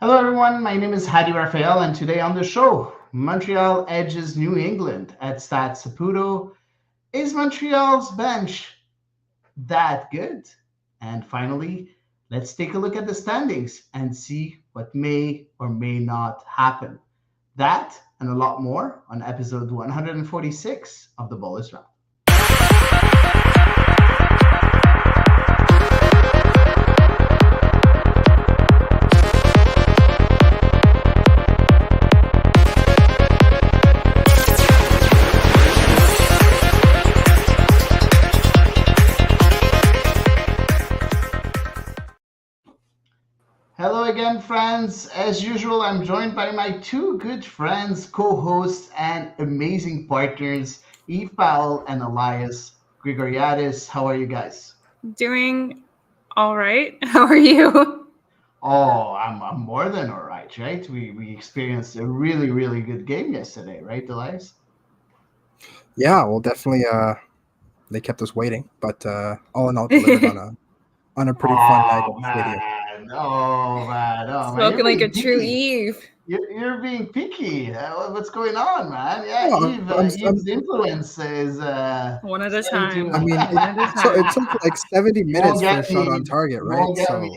Hello, everyone. My name is Hady Raphael, and today on the show, Montreal edges New England at Stade Saputo. Is Montreal's bench that good? And finally, let's take a look at the standings and see what may or may not happen. That and a lot more on episode 146 of the Bowlers Round. Hello again, friends. As usual, I'm joined by my two good friends, co hosts, and amazing partners, Eve Powell and Elias Grigoriadis. How are you guys? Doing all right. How are you? Oh, I'm more than all right, right? We experienced a really good game yesterday, right, Elias? Yeah, well, definitely. They kept us waiting, but all in all, delivered on a pretty fun night Oh of video. man, oh man, oh man, you're Spoken like a being true picky. Eve. You're being picky. What's going on, man? Yeah, Well, Eve's influence is One at a starting time. I to. mean, One at a it time. took like 70 You won't minutes for a get shot me. on target, You right? won't get So me.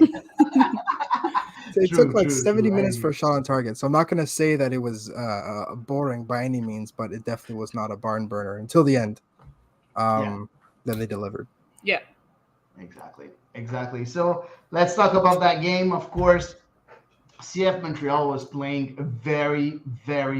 it took True, like true, 70 true. I minutes agree. for a shot on target. So I'm not gonna say that it was boring by any means, but it definitely was not a barn burner until the end. Yeah, Then they delivered. Yeah. exactly. So let's talk about that game. Of course, CF Montreal was playing a very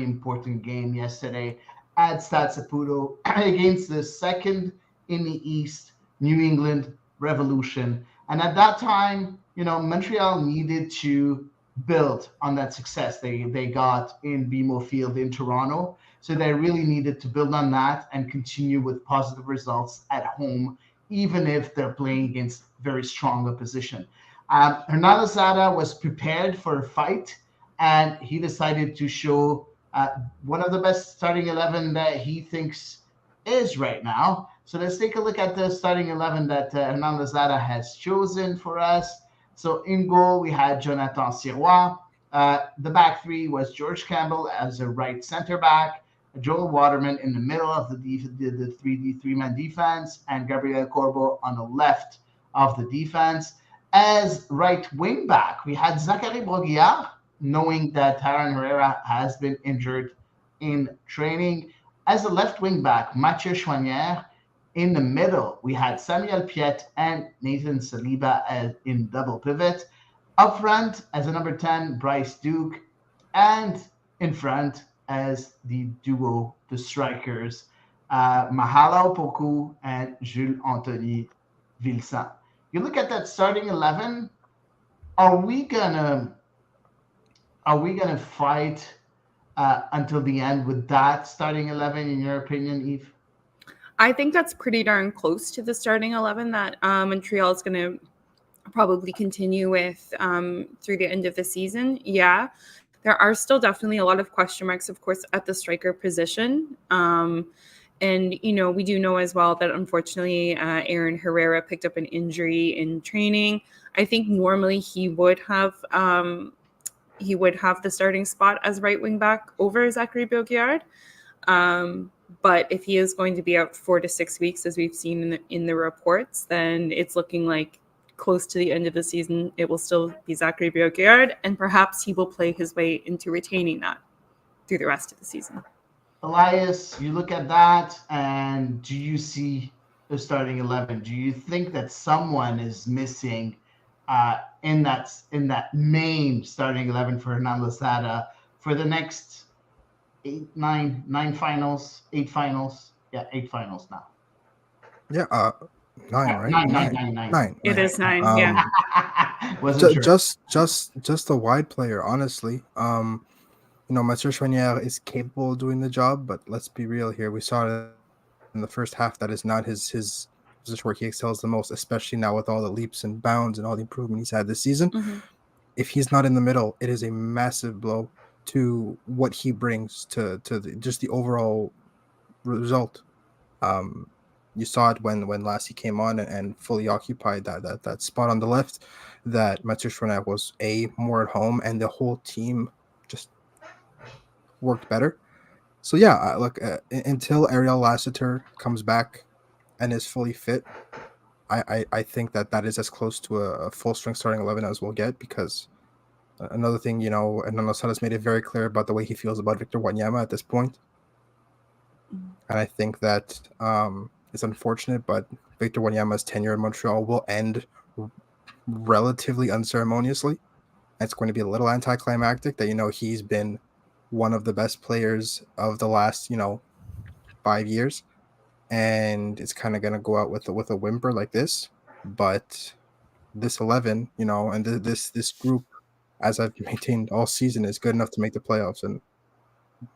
important game yesterday at Stade Saputo against the second in the East, New England Revolution. And at that time, Montreal needed to build on that success they got in BMO Field in Toronto. So they really needed to build on that and continue with positive results at home, even if they're playing against very strong opposition. Hernando Sada was prepared for a fight, and he decided to show one of the best starting 11 that he thinks is right now. So let's take a look at the starting 11 that Hernando Sada has chosen for us. So in goal, we had Jonathan Sirois. The back three was George Campbell as a right center back, Joel Waterman in the middle of the 3-3-man defense, and Gabriel Corbo on the left of the defense. As right wing back, we had Zachary Broguillard, knowing that Taran Herrera has been injured in training. As a left wing back, Mathieu Chouanière. In the middle, we had Samuel Piet and Nathan Saliba as in double pivot. Up front, as a number 10, Bryce Duke. And in front, as the duo, the strikers, Mahala Opoku and Jules Anthony Vilsan. You look at that starting 11. Are we gonna are we gonna fight until the end with that starting 11? In your opinion, Eve? I think that's pretty darn close to the starting 11 that Montreal is going to probably continue with through the end of the season. Yeah, there are still definitely a lot of question marks, of course, at the striker position. And, we do know as well that unfortunately Aaron Herrera picked up an injury in training. I think normally he would have the starting spot as right wing back over Zachary Bogiard. But if he is going to be out 4 to 6 weeks, as we've seen in the reports, then it's looking like close to the end of the season, it will still be Zachary Bogiard, and perhaps he will play his way into retaining that through the rest of the season. Elias, you look at that, and do you see the starting 11? Do you think that someone is missing in that main starting 11 for Hernando Sada for the next eight finals? Yeah, eight finals now. Yeah, nine, right? Nine. Nine. It is 9, Um, yeah. Wasn't sure. just a wide player, honestly. Mathieu Chouanière is capable of doing the job, but let's be real here. We saw it in the first half. That is not his position where he excels the most, especially now with all the leaps and bounds and all the improvement he's had this season. Mhm. If he's not in the middle, it is a massive blow to what he brings to just the overall result. Um, you saw it when Lassie came on and fully occupied that spot on the left, that Mathieu Choinière was more at home, and the whole team just worked better. So yeah, look, until Ariel Lassiter comes back and is fully fit, I think that is as close to a full strength starting 11 as we'll get, because another thing, and Losada has made it very clear about the way he feels about Victor Wanyama at this point. And I think that it's unfortunate, but Victor Wanyama's tenure in Montreal will end relatively unceremoniously. It's going to be a little anticlimactic that, he's been one of the best players of the last, 5 years. And it's kind of going to go out with a whimper like this. But this 11, and this group, as I've maintained all season, is good enough to make the playoffs, and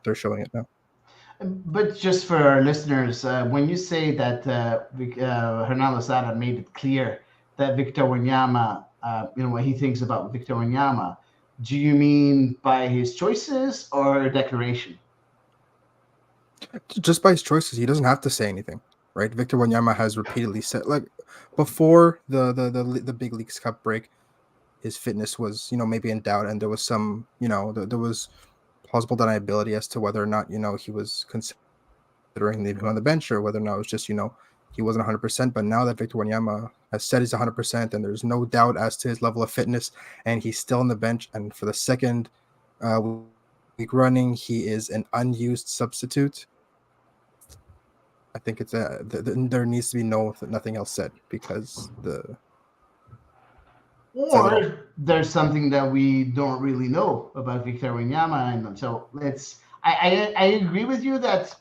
they're showing it now. But just for our listeners, when you say that Hernan Losada made it clear that Victor Wanyama, what he thinks about Victor Wanyama, do you mean by his choices or declaration? Just by his choices, he doesn't have to say anything, right? Victor Wanyama has repeatedly said, like, before the big Leagues Cup break, his fitness was, maybe in doubt, and there was some, there was plausible deniability as to whether or not, he was considering leaving him on the bench, or whether or not it was just, he wasn't 100%. But now that Victor Wanyama has said he's 100%, and there's no doubt as to his level of fitness, and he's still on the bench, and for the second week running, he is an unused substitute. I think it's there needs to be nothing else said, because or there's something that we don't really know about Victor Wanyama, and so I agree with you that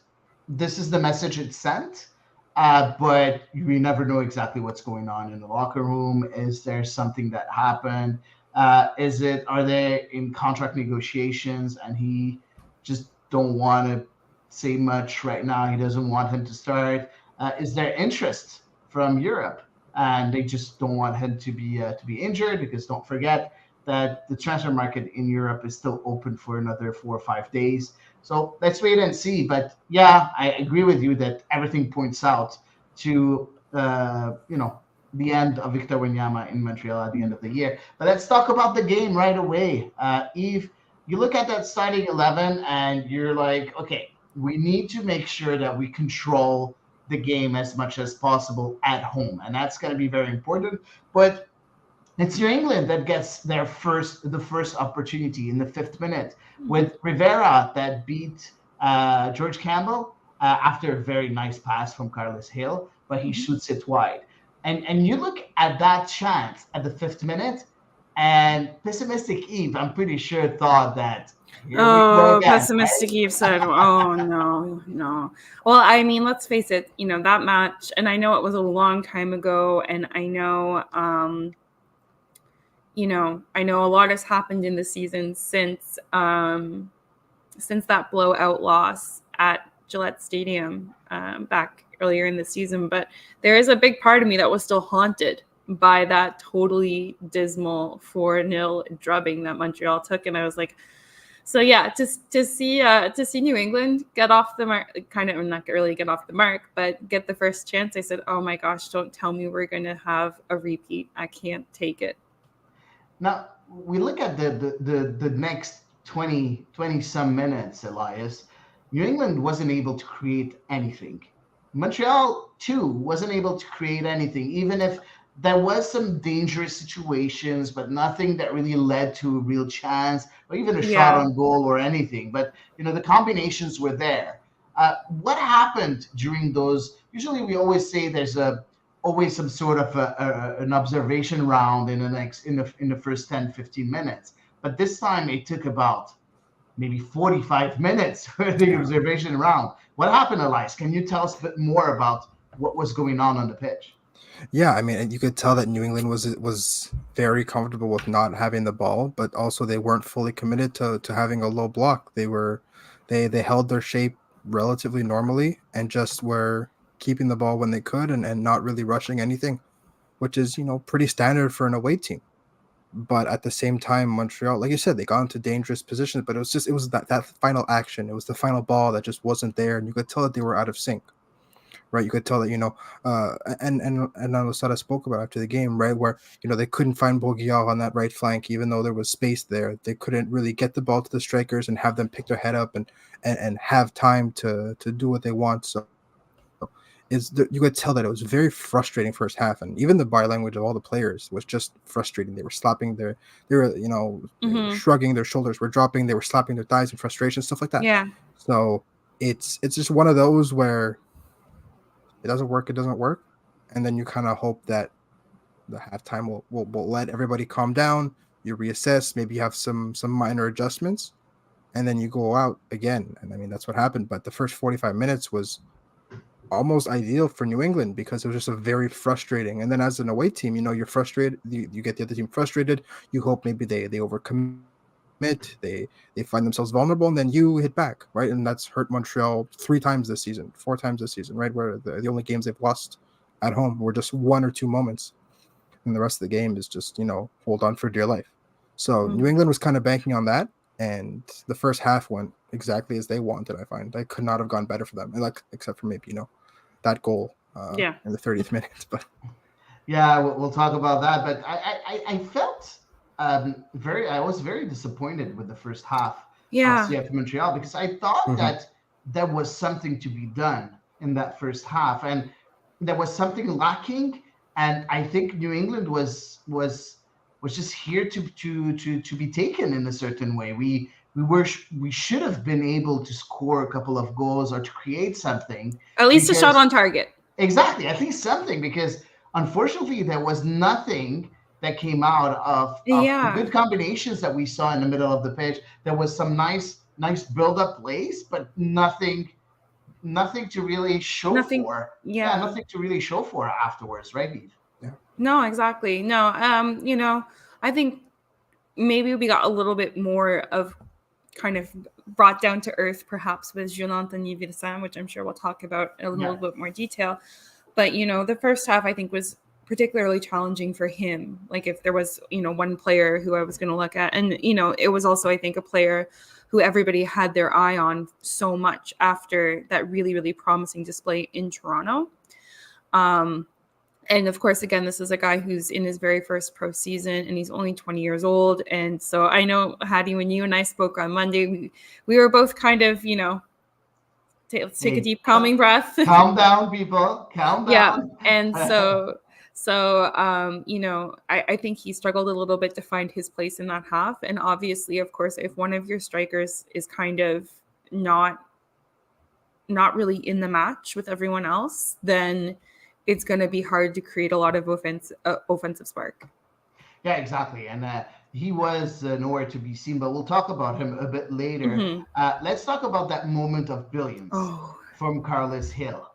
this is the message it sent, but we never know exactly what's going on in the locker room. Is there something that happened? Are they in contract negotiations and he just don't want to say much right now? He doesn't want him to start. Is there interest from Europe, and they just don't want him to be injured? Because don't forget that the transfer market in Europe is still open for another 4 or 5 days. So let's wait and see. But yeah, I agree with you that everything points out to the end of Victor Wanyama in Montreal at the end of the year. But let's talk about the game right away. Yves, you look at that starting 11 and you're like, okay, we need to make sure that we control the game as much as possible at home, and that's going to be very important. But it's New England that gets the first opportunity in the 5th minute with Rivera that beat George Campbell after a very nice pass from Carlos Hill, but he shoots it wide. And you look at that chance at the 5th minute, and pessimistic Yves, I'm pretty sure, thought that. Pessimistic Eve said, "Oh no." Well, I mean, let's face it. That match, and I know it was a long time ago, and I know, I know a lot has happened in the season since that blowout loss at Gillette Stadium back earlier in the season. But there is a big part of me that was still haunted by that totally dismal 4-0 drubbing that Montreal took, and I was like. So yeah, just to see New England get off the mark, kind of not really get off the mark, but get the first chance. I said, "Oh my gosh, don't tell me we're going to have a repeat. I can't take it." Now we look at the next 20 some minutes, Elias. New England wasn't able to create anything. Montreal too wasn't able to create anything, even if there was some dangerous situations, but nothing that really led to a real chance or even a shot on goal or anything. But the combinations were there. What happened during those? Usually, we always say there's always some sort of an observation round in the first 10, 15 minutes. But this time it took about maybe 45 minutes for the observation round. What happened, Elias? Can you tell us a bit more about what was going on the pitch? Yeah, I mean, you could tell that New England was very comfortable with not having the ball, but also they weren't fully committed to having a low block. They held their shape relatively normally and just were keeping the ball when they could, and not really rushing anything, which is, pretty standard for an away team. But at the same time, Montreal, like you said, they got into dangerous positions, but it was that final action. It was the final ball that just wasn't there, and you could tell that they were out of sync. right? You could tell that, and Alessandra spoke about after the game, right, where they couldn't find Boguillard on that right flank, even though there was space there. They couldn't really get the ball to the strikers and have them pick their head up and have time to do what they want. So you could tell that it was very frustrating first half, and even the body language of all the players was just frustrating. They were slapping they were Mm-hmm. shrugging, their shoulders were dropping, they were slapping their thighs in frustration, stuff like that. Yeah. So it's just one of those where it doesn't work, and then you kind of hope that the halftime will let everybody calm down. You reassess, maybe you have some minor adjustments, and then you go out again. And I mean that's what happened. But the first 45 minutes was almost ideal for New England because it was just a very frustrating. And then as an away team, you're frustrated. You get the other team frustrated. You hope maybe they overcommit. They find themselves vulnerable, and then you hit back, right? And that's hurt Montreal 4 times this season, right? Where the only games they've lost at home were just 1 or 2 moments, and the rest of the game is just hold on for dear life. So New England was kind of banking on that, and the first half went exactly as they wanted. I find they could not have gone better for them, except for maybe that goal in the 30th minute. But yeah, we'll talk about that. But I felt I was very disappointed with the first half of CF Montreal because I thought that there was something to be done in that first half, and there was something lacking. And I think New England was just here to be taken in a certain way. We should have been able to score a couple of goals or to create something. At least a shot on target. Exactly, at least something, because unfortunately there was nothing that came out of the good combinations that we saw in the middle of the pitch. There was some nice build-up plays, but nothing to really show for. Yeah, nothing to really show for afterwards, right, Eve? Yeah. No, exactly. No, I think maybe we got a little bit more of kind of brought down to earth, perhaps with Jonathan Yves, which I'm sure we'll talk about in a little bit more detail. But the first half I think was particularly challenging for him. Like if there was one player who I was going to look at, and it was also I think a player who everybody had their eye on so much after that really, really promising display in Toronto. And of course, again, this is a guy who's in his very first pro season, and he's only 20 years old. And so I know, Hady, when you and I spoke on Monday, we were both kind of, let's take a deep, calming breath. Calm down, people. Calm down. Yeah. And so I think he struggled a little bit to find his place in that half. And obviously, of course, if one of your strikers is kind of not really in the match with everyone else, then it's going to be hard to create a lot of offensive spark. Yeah, exactly. And he was nowhere to be seen, but we'll talk about him a bit later. Mm-hmm. Let's talk about that moment of brilliance from Carlos Hill.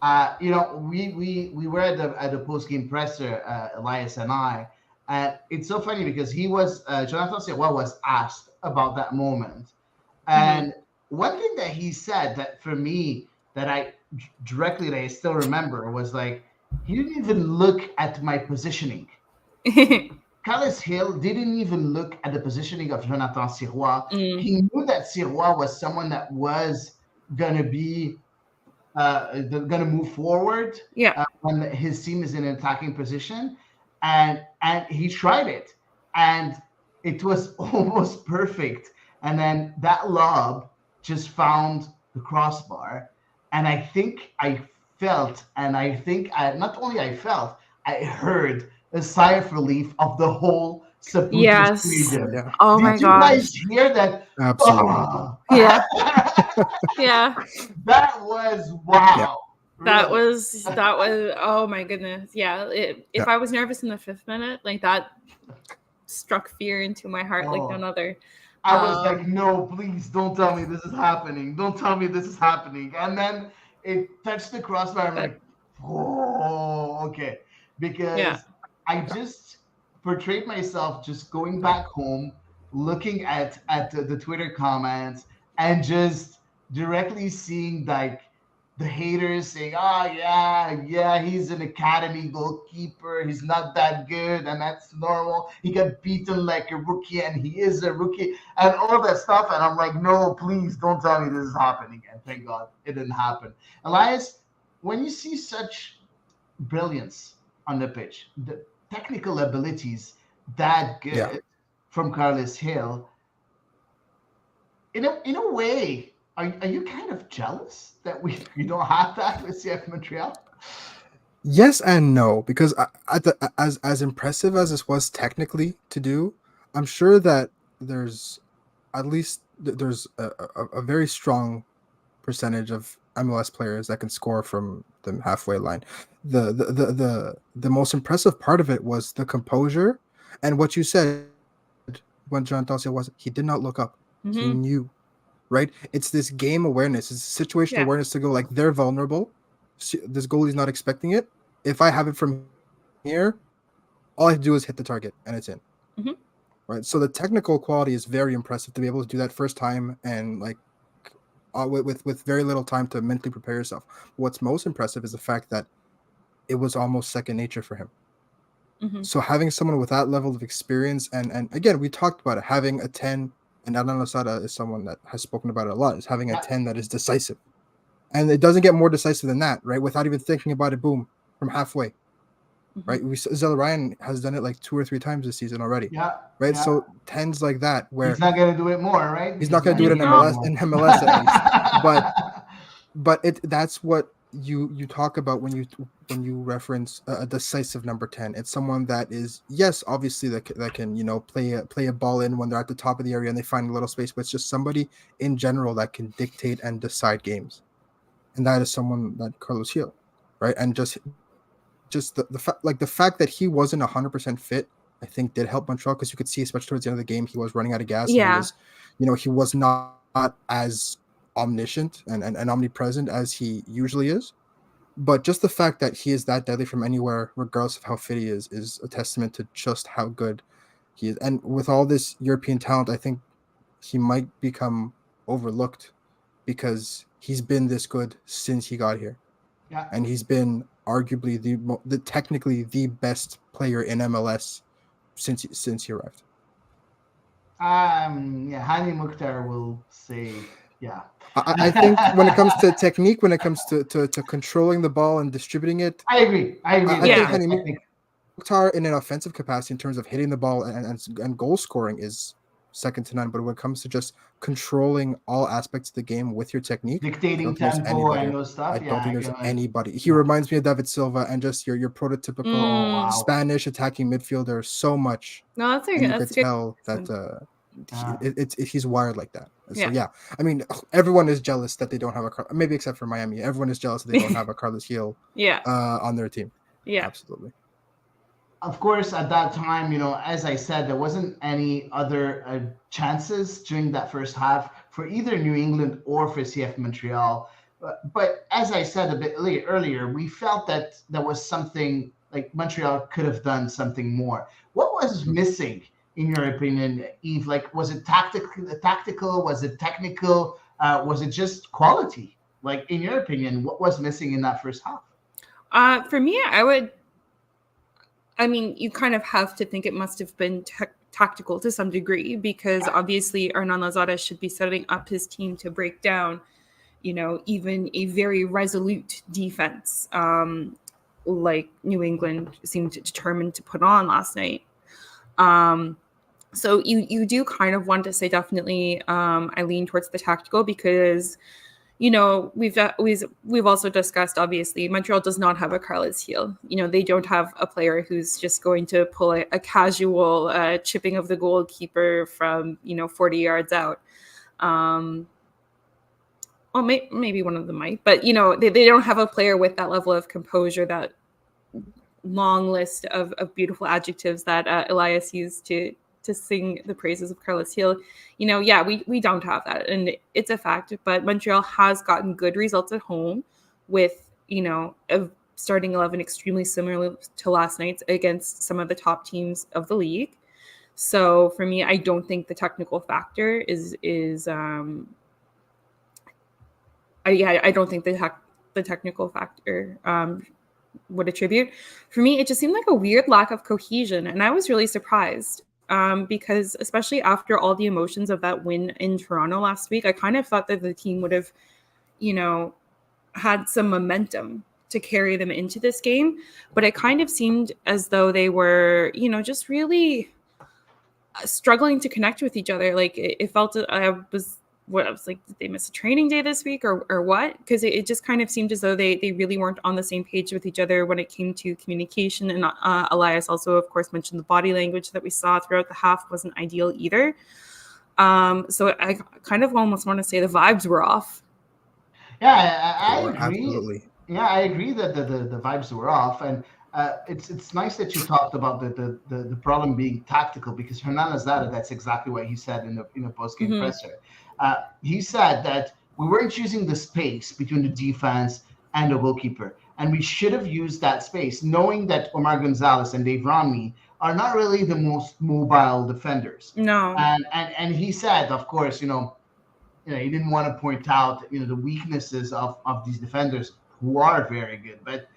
We were at the post-game presser, Elias and I, and it's so funny because he was, Jonathan Sirois was asked about that moment. And one thing that he said that for me, that I still remember was like, he didn't even look at my positioning. Carlos Hill didn't even look at the positioning of Jonathan Sirois. He knew that Sirois was someone that was going to be going to move forward when his team is in an attacking position. And he tried it. And it was almost perfect. And then that lob just found the crossbar. And I think I felt, and I think not only I felt, I heard a sigh of relief of the whole Saputo Stadium. Yeah. Oh my gosh. Did you guys hear that? Absolutely. Oh. Yeah. Yeah. That was wow. Yeah. That was oh my goodness. Yeah. If I was nervous in the 5th minute, like that struck fear into my heart like none other. I was like, no, please don't tell me this is happening. Don't tell me this is happening. And then it touched the crossbar. I'm like, oh, okay. Because I just portrayed myself just going back home, looking at the Twitter comments, and just directly seeing like the haters saying, oh, yeah, he's an academy goalkeeper. He's not that good, and that's normal. He got beaten like a rookie, and he is a rookie, and all that stuff. And I'm like, no, please don't tell me this is happening. And thank God it didn't happen. Elias, when you see such brilliance on the pitch, the technical abilities that Yeah. good from Carlos Hill, in a way, are you kind of jealous that we don't have that with CF Montreal? Yes and no, because as impressive as this was technically to do, I'm sure that there's at least there's a very strong percentage of MLS players that can score from the halfway line. The most impressive part of it was the composure and what you said when John Tassio was he did not look up. He Mm-hmm. knew, right? It's this game awareness, it's situational Yeah. awareness to go like they're vulnerable. This goalie's not expecting it. If I have it from here, all I have to do is hit the target and it's in. Mm-hmm. Right. So the technical quality is very impressive to be able to do that first time and like with very little time to mentally prepare yourself. What's most impressive is the fact that it was almost second nature for him. Mm-hmm. So having someone with that level of experience and again we talked about it, having a 10, and Alan Losada is someone that has spoken about it a lot, is having a 10 that is decisive. And it doesn't get more decisive than that, right? Without even thinking about it, boom, from halfway. Mm-hmm. Right? Zell Ryan has done it like 2 or 3 times this season already. Yeah, Right? yeah. So 10s like that where He's not gonna do it more, right? he's not going to do it in He's not. MLS at least. But that's what you talk about when you reference a decisive number 10. It's someone that is, yes, obviously that can play a ball in when they're at the top of the area and they find a little space, but it's just somebody in general that can dictate and decide games, and that is someone that Carlos Hill, right? And just the fact that he wasn't 100% fit, I think did help Montreal, because you could see, especially towards the end of the game, he was running out of gas. Yeah. And he was not as omniscient and omnipresent as he usually is. But just the fact that he is that deadly from anywhere, regardless of how fit he is a testament to just how good he is. And with all this European talent, I think he might become overlooked because he's been this good since he got here. Yeah. And he's been arguably the technically the best player in MLS since he arrived. Yeah, Hani Mukhtar will say, yeah. I think when it comes to technique, when it comes to controlling the ball and distributing it, I agree. I Yeah. think Hani Mukhtar in an offensive capacity in terms of hitting the ball and goal scoring is second to none. But when it comes to just controlling all aspects of the game with your technique, Dictating tempo and those stuff. I don't think there's can- anybody. He reminds me of David Silva and just your prototypical wow. Spanish attacking midfielder so much. No, that's And a you good. could tell that he's wired like that. So Yeah. I mean, everyone is jealous that they don't have maybe except for Miami. Everyone is jealous that they don't have a Carlos Hill Yeah. on their team. Yeah. Absolutely. Of course, at that time, as I said, there wasn't any other chances during that first half for either New England or for CF Montreal. But as I said a bit earlier, we felt that there was something like Montreal could have done something more. What was missing, in your opinion, Yves? Like, was it tactical? Was it technical? Was it just quality? Like, in your opinion, what was missing in that first half? For me, you kind of have to think it must have been tactical to some degree, because obviously Hernan Lozada should be setting up his team to break down, even a very resolute defense like New England seemed determined to put on last night. So you do kind of want to say definitely I lean towards the tactical, because we've also discussed, obviously, Montreal does not have a Carlos Hill. They don't have a player who's just going to pull a casual chipping of the goalkeeper from 40 yards out. Well, maybe one of them might, but they don't have a player with that level of composure, that long list of beautiful adjectives that Elias used to sing the praises of Carlos Hill. We don't have that, and it's a fact. But Montreal has gotten good results at home with a starting 11 extremely similar to last night's against some of the top teams of the league. So for me, I don't think the technical factor is I don't think the technical factor would attribute. For me, it just seemed like a weird lack of cohesion, and I was really surprised. Because especially after all the emotions of that win in Toronto last week, I kind of thought that the team would have, had some momentum. to carry them into this game. But it kind of seemed as though they were, just really struggling to connect with each other. Like it felt, I was like, did they miss a training day this week or what? Because it just kind of seemed as though they really weren't on the same page with each other when it came to communication. And Elias also, of course, mentioned the body language that we saw throughout the half wasn't ideal either. So I kind of almost want to say the vibes were off. Yeah, I agree. Absolutely. Yeah, I agree that the vibes were off, and it's nice that you talked about the problem being tactical, because Hernandez Zara, that's exactly what he said in the post game presser. He said that we weren't using the space between the defense and the goalkeeper, and we should have used that space, knowing that Omar Gonzalez and Dave Romney are not really the most mobile defenders. No. And he said, of course, he didn't want to point out, the weaknesses of these defenders who are very good. But,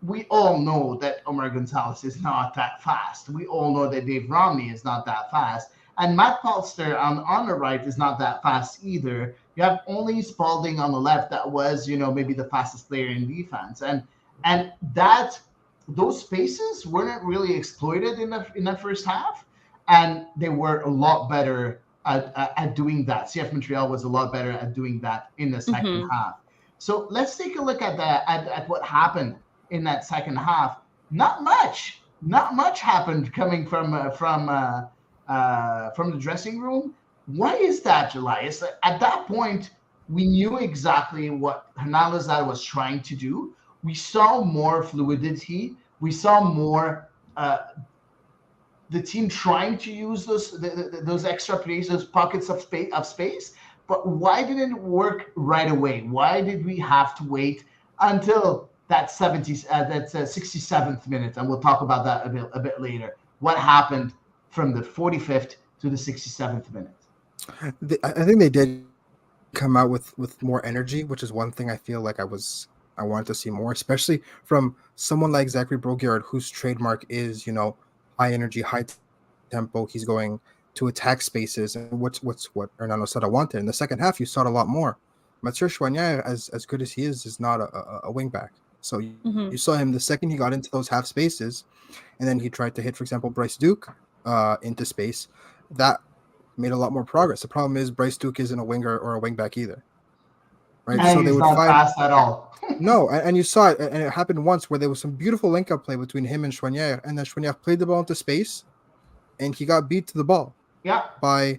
we all know that Omar Gonzalez is not that fast. We all know that Dave Romney is not that fast. And Matt Polster on the right is not that fast either. You have only Spalding on the left that was, maybe the fastest player in defense. And those spaces weren't really exploited in the first half. And they were a lot better at doing that. CF Montreal was a lot better at doing that in the second half. So let's take a look at what happened in that second half. Not much happened coming from the dressing room. Why is that, Elias? At that point, we knew exactly what Hernandez Zara was trying to do. We saw more fluidity. We saw more the team trying to use those extra plays, those pockets of space. But why didn't it work right away? Why did we have to wait until that 67th minute? And we'll talk about that a bit later. What happened from the 45th to the 67th minute? I think they did come out with more energy, which is one thing I feel like I wanted to see more, especially from someone like Zachary Broguiard, whose trademark is, high energy, high tempo. He's going to attack spaces, and what Hernando Zara wanted. In the second half, you saw it a lot more. Mathieu Choinière, as good as he is not a wing back. So you saw him the second he got into those half spaces, and then he tried to hit, for example, Bryce Duke into space. That made a lot more progress. The problem is Bryce Duke isn't a winger or a wing back either. Right? And so they would not fast at all. No, and you saw it, and it happened once where there was some beautiful link-up play between him and Choinière, and then Choinière played the ball into space, and he got beat to the ball. Yeah. By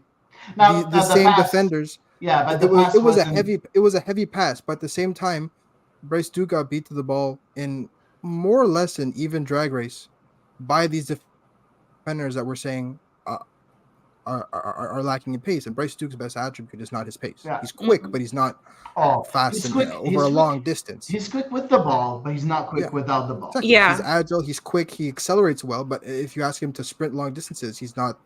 the same defenders. Yeah, but it was a heavy pass, but at the same time, Bryce Duke got beat to the ball in more or less an even drag race by these defenders that we're saying are lacking in pace. And Bryce Duke's best attribute is not his pace. Yeah. He's quick, but he's not fast over a long distance. He's quick with the ball, but he's not quick without the ball. Exactly. Yeah, he's agile, he's quick, he accelerates well, but if you ask him to sprint long distances, he's not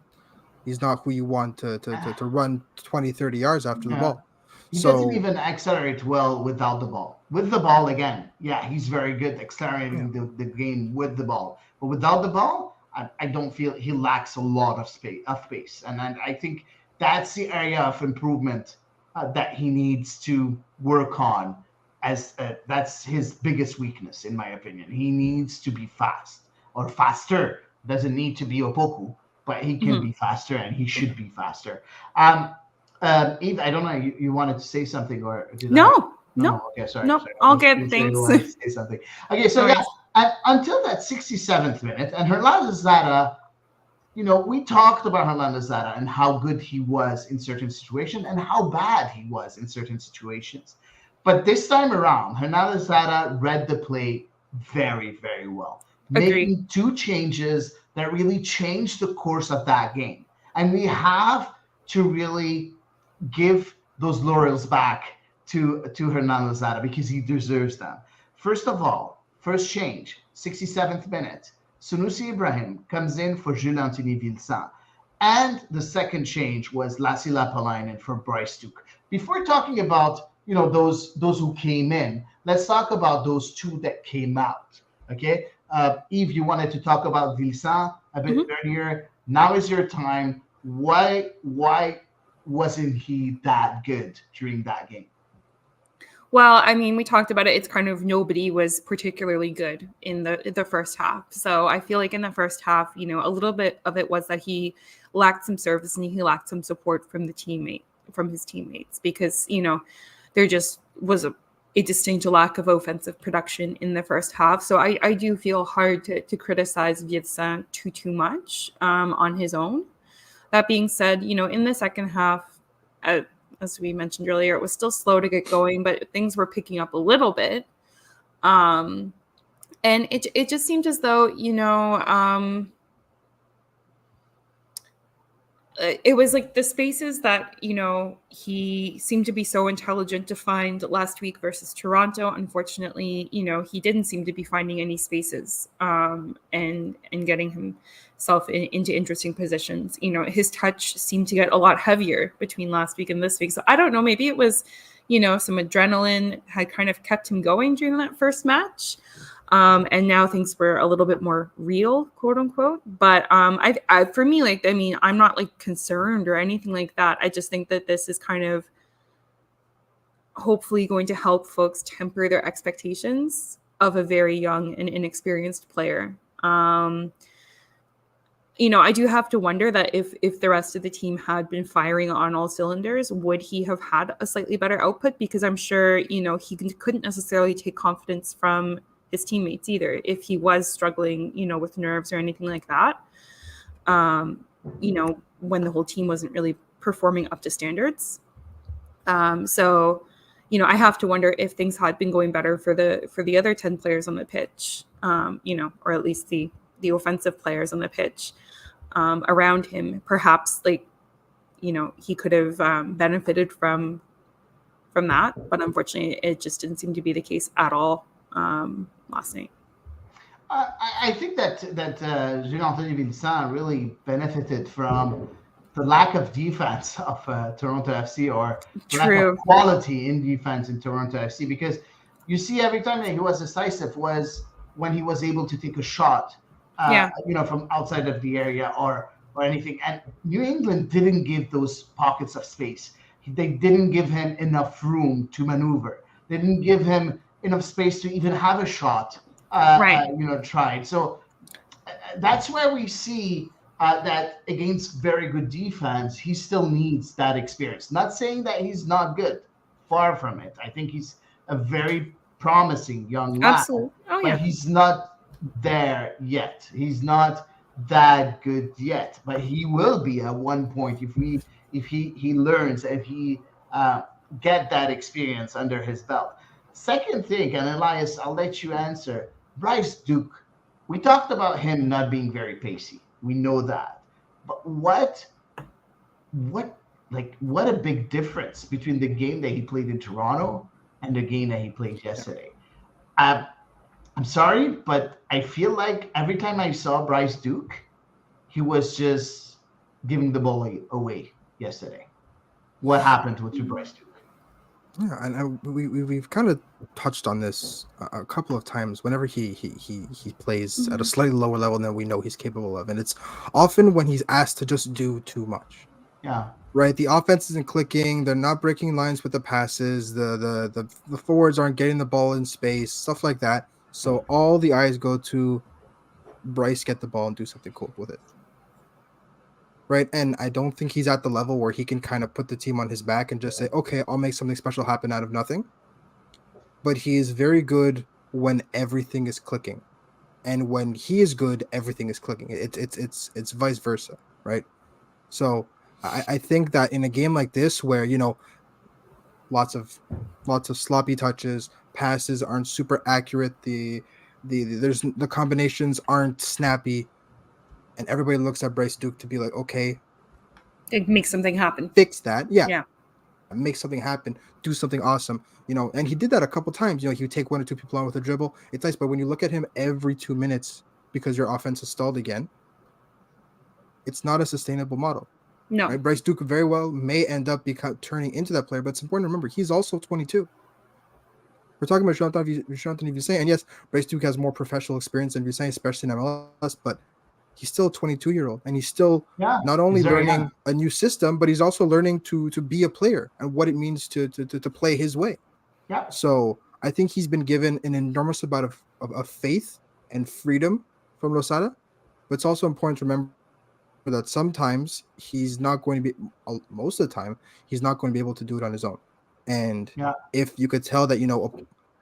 who you want to run 20, 30 yards after the ball. He doesn't even accelerate well without the ball. With the ball, again, he's very good accelerating the game with the ball. But without the ball, I don't feel he lacks a lot of space. And I think that's the area of improvement that he needs to work on. As that's his biggest weakness, in my opinion. He needs to be fast or faster. Doesn't need to be Opoku, but he can be faster, and he should be faster. Eve, I don't know. You wanted to say something, or did No. Okay, sorry. No, all good. Thanks. Say something. Okay, so until that 67th minute, and Hernandez Zara, we talked about Hernandez Zara and how good he was in certain situations and how bad he was in certain situations. But this time around, Hernandez Zara read the play very, very well, making 2 changes that really changed the course of that game. And we have to really give those laurels back to Hernandez Zara because he deserves them. First of all, first change, 67th minute, Sunusi Ibrahim comes in for Jules-Anthony Vilsan. And the second change was Lassi Lapalainen for Bryce Duke. Before talking about those who came in, let's talk about those 2 that came out. Okay, Eve, you wanted to talk about Vilsan a bit earlier. Now is your time. Why wasn't he that good during that game? Well, I mean, we talked about it. It's kind of nobody was particularly good in the first half. So I feel like in the first half, a little bit of it was that he lacked some service and he lacked some support from his teammates, because there just was a distinct lack of offensive production in the first half. So I do feel hard to criticize Vietza too much on his own. That being said, in the second half, as we mentioned earlier, it was still slow to get going, but things were picking up a little bit. And it just seemed as though, it was like the spaces that, he seemed to be so intelligent to find last week versus Toronto. Unfortunately, he didn't seem to be finding any spaces and getting himself into interesting positions. His touch seemed to get a lot heavier between last week and this week. So I don't know, maybe it was, some adrenaline had kind of kept him going during that first match. And now things were a little bit more real, quote unquote. But for me, I'm not like concerned or anything like that. I just think that this is kind of hopefully going to help folks temper their expectations of a very young and inexperienced player. I do have to wonder that if the rest of the team had been firing on all cylinders, would he have had a slightly better output? Because I'm sure, he couldn't necessarily take confidence from his teammates either if he was struggling, with nerves or anything like that. When the whole team wasn't really performing up to standards. So, I have to wonder if things had been going better for the other 10 players on the pitch, or at least the offensive players on the pitch around him. Perhaps he could have benefited from that, but unfortunately it just didn't seem to be the case at all last night. I think that Jean-Anthony Vincent really benefited from the lack of defense of Toronto FC, or the lack of quality in defense in Toronto FC, because you see every time that he was decisive was when he was able to take a shot, from outside of the area or anything. And New England didn't give those pockets of space. They didn't give him enough room to maneuver. They didn't give him enough space to even have a shot, tried. So that's where we see that against very good defense, he still needs that experience. Not saying that he's not good, far from it. I think he's a very promising young lad. Absolutely. But he's not there yet. He's not that good yet. But he will be at one point if he learns, if he get that experience under his belt. Second thing, and Elias, I'll let you answer. Bryce Duke, we talked about him not being very pacey. We know that. But what a big difference between the game that he played in Toronto and the game that he played yesterday. I'm sorry, but I feel like every time I saw Bryce Duke, he was just giving the ball away yesterday. What happened to Bryce Duke? Yeah, and we've kind of touched on this a couple of times whenever he plays at a slightly lower level than we know he's capable of. And it's often when he's asked to just do too much. Yeah. Right? The offense isn't clicking. They're not breaking lines with the passes. The forwards aren't getting the ball in space, stuff like that. So all the eyes go to Bryce, get the ball and do something cool with it. Right. And I don't think he's at the level where he can kind of put the team on his back and just say, okay, I'll make something special happen out of nothing. But he is very good when everything is clicking. And when he is good, everything is clicking. It's vice versa. Right. So I think that in a game like this where, lots of sloppy touches, passes aren't super accurate, the combinations aren't snappy. And everybody looks at Bryce Duke to be like, okay, it makes something happen. Fix that. Yeah. Make something happen. Do something awesome. And he did that a couple times. He would take one or two people on with a dribble. It's nice. But when you look at him every 2 minutes because your offense is stalled again, it's not a sustainable model. No. Right? Bryce Duke very well may end up turning into that player. But it's important to remember, he's also 22. We're talking about Jean-Anthony Vincent. And yes, Bryce Duke has more professional experience than Vincent, especially in MLS. But he's still a 22-year-old, and he's still not only learning a new system, but he's also learning to be a player and what it means to play his way. Yeah. So I think he's been given an enormous amount of faith and freedom from Losada. But it's also important to remember that sometimes he's not going to be, most of the time, he's not going to be able to do it on his own. And Yeah. if you could tell that,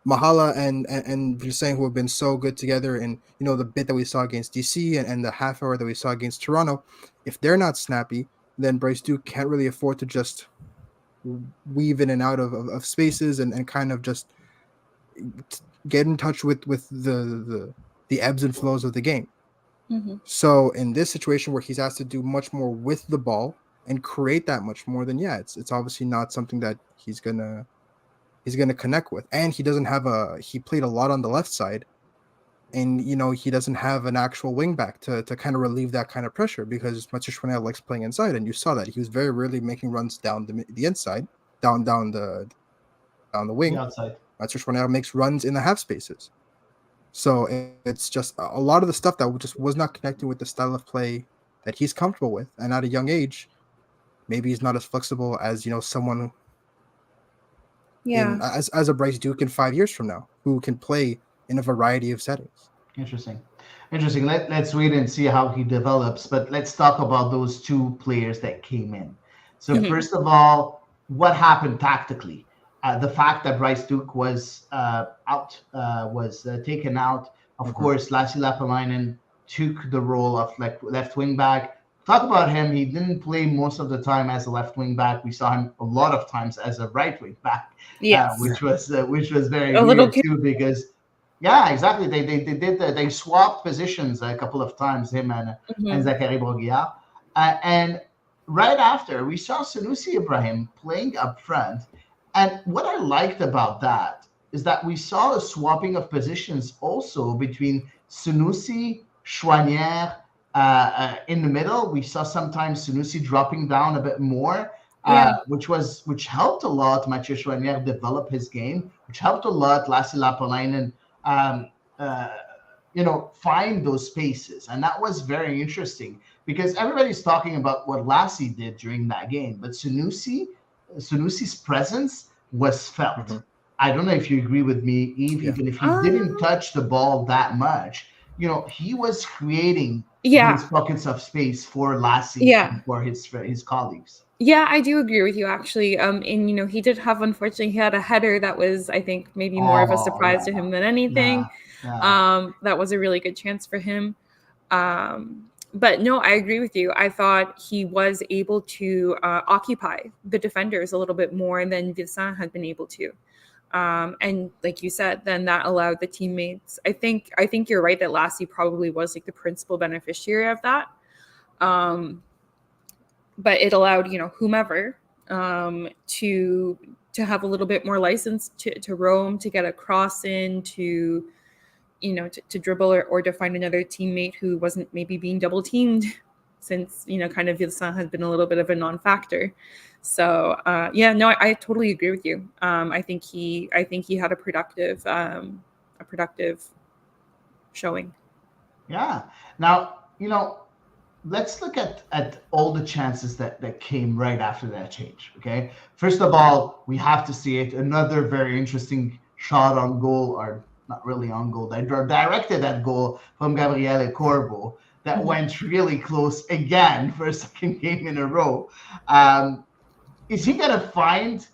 Mahala and Vilsain, who have been so good together, and the bit that we saw against DC and the half hour that we saw against Toronto, if they're not snappy, then Bryce Duke can't really afford to just weave in and out of spaces and kind of just get in touch with the ebbs and flows of the game. Mm-hmm. So in this situation where he's asked to do much more with the ball and create that much more, then it's obviously not something that he's gonna connect with. And he played a lot on the left side, and he doesn't have an actual wing back to kind of relieve that kind of pressure, because Mathieu Chouinard likes playing inside, and you saw that he was very rarely making runs down the inside, down the The wing. outside. Mathieu Chouinard makes runs in the half spaces. So it's just a lot of the stuff that just was not connecting with the style of play that he's comfortable with. And at a young age, maybe he's not as flexible as someone Yeah. as a Bryce Duke in 5 years from now, who can play in a variety of settings. Interesting. Let's wait and see how he develops. But let's talk about those two players that came in. So Mhm. first of all, what happened tactically? The fact that Bryce Duke was taken out. Of course, Lassi Lapalainen took the role of left wing back. Talk about him. He didn't play most of the time as a left wing back. We saw him a lot of times as a right wing back, Yes. which was very A little weird too, because yeah, exactly. They swapped positions a couple of times, him and Mhm. Zachary Broguillard. And right after, we saw Sanusi Ibrahim playing up front. And what I liked about that is that we saw a swapping of positions also between Sanusi, Chouanière in the middle. We saw sometimes Sanusi dropping down a bit more, Yeah. which helped a lot Mathieu Chouanière develop his game, which helped a lot Lassi Lapalainen um, uh, find those spaces. And that was very interesting because everybody's talking about what Lassie did during that game, but Sanusi's presence was felt. I don't know if you agree with me, Eve, Yeah. even if he didn't touch the ball that much, he was creating Yeah. those pockets of space for Lassie Yeah. and for his colleagues. Yeah, I do agree with you actually. And he did have, unfortunately, he had a header that was, I think, maybe more of a surprise to him than anything. That was a really good chance for him. But no, I agree with you. I thought he was able to occupy the defenders a little bit more than Vincent had been able to. And like you said, then that allowed the teammates. I think you're right that Lassie probably was like the principal beneficiary of that. But it allowed whomever to have a little bit more license to roam, to get a cross in, to dribble or to find another teammate who wasn't maybe being double teamed, since kind of Vincent has been a little bit of a non-factor. So I totally agree with you. I think he had a productive showing. Yeah. Now, let's look at all the chances that came right after that change. Okay. First of all, we have to see it. Another very interesting shot on goal, or not really on goal, they directed at goal from Gabriele Corbo that went really close again for a second game in a row. Is he going to find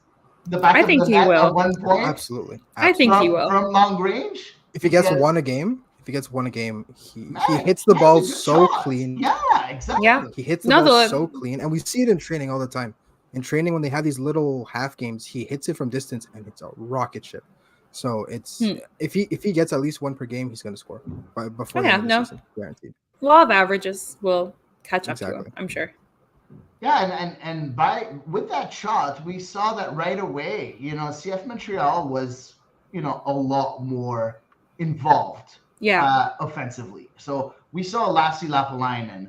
the back of the net at one point? Absolutely. I think he will. From long range? If he gets one a game, he hits the he ball has a good so shot. clean. Yeah, exactly. Yeah. He hits the ball so clean. And we see it in training all the time. In training, when they have these little half games, he hits it from distance and it's a rocket ship. So it's if he gets at least one per game, he's going to score before the end of the season, guaranteed. Law of averages will catch up to him, I'm sure. Yeah, and with that shot, we saw that right away. CF Montreal was a lot more involved, offensively. So we saw Lassi Lapalainen,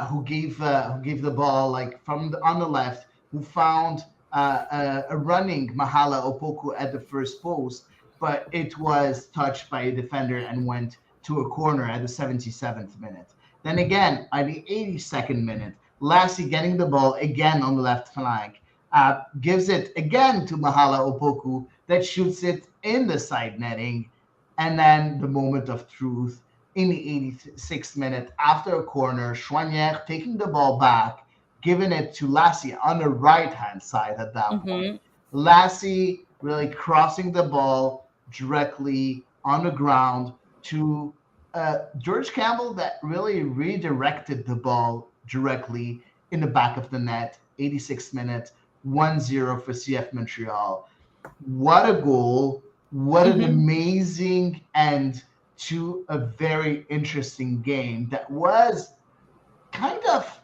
who gave the ball on the left, who found a running Mahala Opoku at the first post, but it was touched by a defender and went to a corner at the 77th minute. Then again, at the 82nd minute, Lassie getting the ball again on the left flank, gives it again to Mahala Opoku that shoots it in the side netting. And then the moment of truth in the 86th minute after a corner, Chouanière taking the ball back, giving it to Lassie on the right-hand side at that point. Lassie really crossing the ball directly on the ground to George Campbell that really redirected the ball directly in the back of the net. 86th minute, 1-0 for CF Montreal. What a goal. What an amazing end to a very interesting game that was kind of,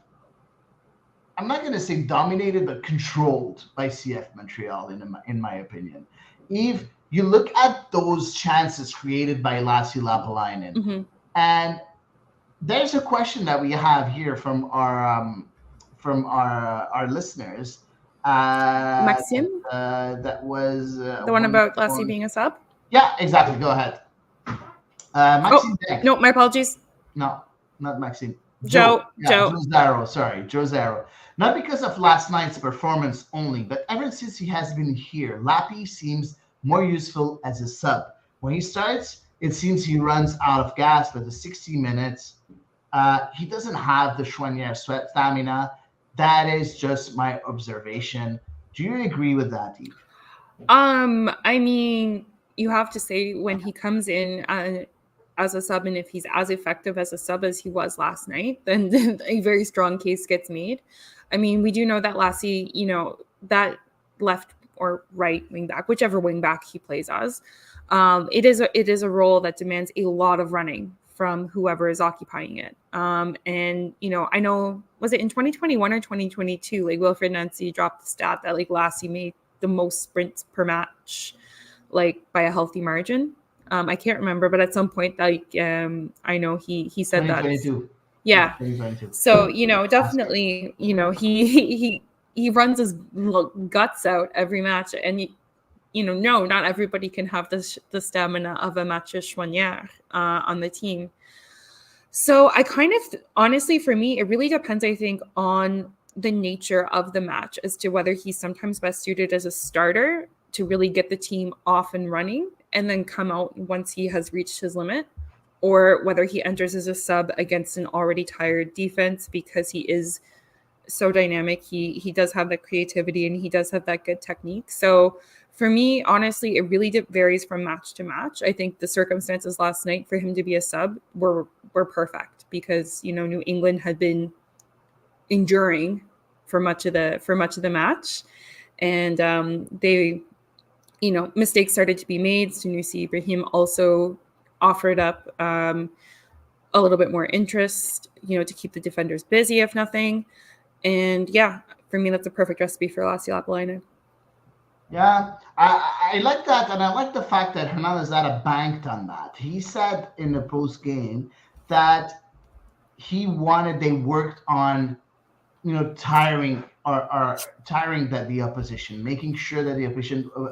I'm not going to say dominated, but controlled by CF Montreal, in my opinion. If you look at those chances created by Lassi Lapalainen, and there's a question that we have here from our listeners. Maxime? That was the one about Lassie being a sub? Yeah, exactly. Go ahead. Maxime. No, my apologies. No, not Maxime. Joe Zaro. Sorry, Joe Zaro. Not because of last night's performance only, but ever since he has been here, Lappy seems more useful as a sub. When he starts, it seems he runs out of gas for the 60 minutes. He doesn't have the Chouanière sweat stamina. That is just my observation. Do you agree with that, Eve? I mean, you have to say when he comes in as a sub, and if he's as effective as a sub as he was last night, then a very strong case gets made. I mean, we do know that Lassie, that left or right wing back, whichever wing back he plays as, it is a role that demands a lot of running from whoever is occupying it. And, I know, was it in 2021 or 2022, like Wilfred Nancy dropped the stat that like Lassie made the most sprints per match, like by a healthy margin. I can't remember, but at some point, like I know he said that. Yeah. So definitely, he runs his guts out every match, and no, not everybody can have the stamina of a Mathieu Chouanière on the team. So I kind of, honestly, for me, it really depends, I think, on the nature of the match as to whether he's sometimes best suited as a starter to really get the team off and running and then come out once he has reached his limit, or whether he enters as a sub against an already tired defense because he is so dynamic. He does have that creativity and he does have that good technique. So for me, honestly, it really varies from match to match. I think the circumstances last night for him to be a sub were perfect because New England had been enduring for much of the match, and they mistakes started to be made. Sunusi Ibrahim also offered up a little bit more interest, to keep the defenders busy, if nothing. And yeah, for me, that's a perfect recipe for Lassi Lapalainen. Yeah, I like that, and I like the fact that Hernandez banked on that. He said in the post game that they worked on, tiring the opposition, making sure that the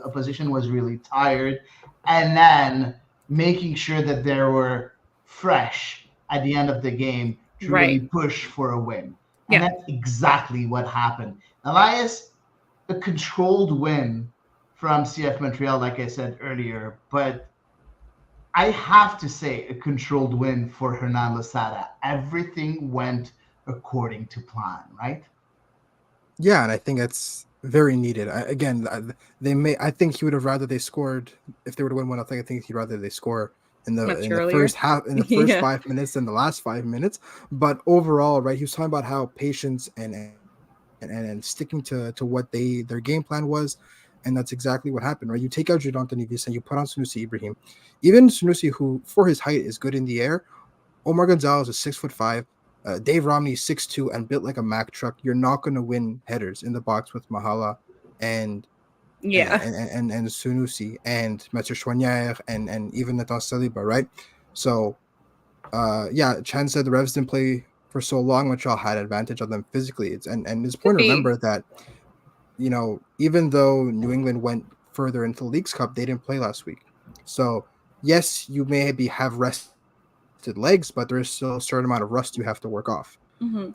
opposition was really tired, and then making sure that they were fresh at the end of the game to really push for a win. And that's exactly what happened. Elias, a controlled win from CF Montreal, like I said earlier, but I have to say a controlled win for Hernan Losada. Everything went according to plan, right? Yeah, and I think it's very needed. I think he would have rather they scored if they were to win 1-0. I think he'd rather they score in the first half, in the first 5 minutes than the last 5 minutes. But overall, right, he was talking about how patience and sticking to what their game plan was, and that's exactly what happened, right? You take out Jadon Nevis and you put on Sunusi Ibrahim. Even Sunusi, who for his height is good in the air, Omar Gonzalez is 6'5", Dave Romney is 6'2" and built like a Mack truck. You're not going to win headers in the box with Mahala and Sunusi and Mathieu Chouanière and even Nathan Saliba, right? So, Chan said the Revs didn't play for so long. Montreal had advantage on them physically. It's important to remember that, even though New England went further into the Leagues Cup, they didn't play last week. So, yes, you maybe have rested legs, but there is still a certain amount of rust you have to work off.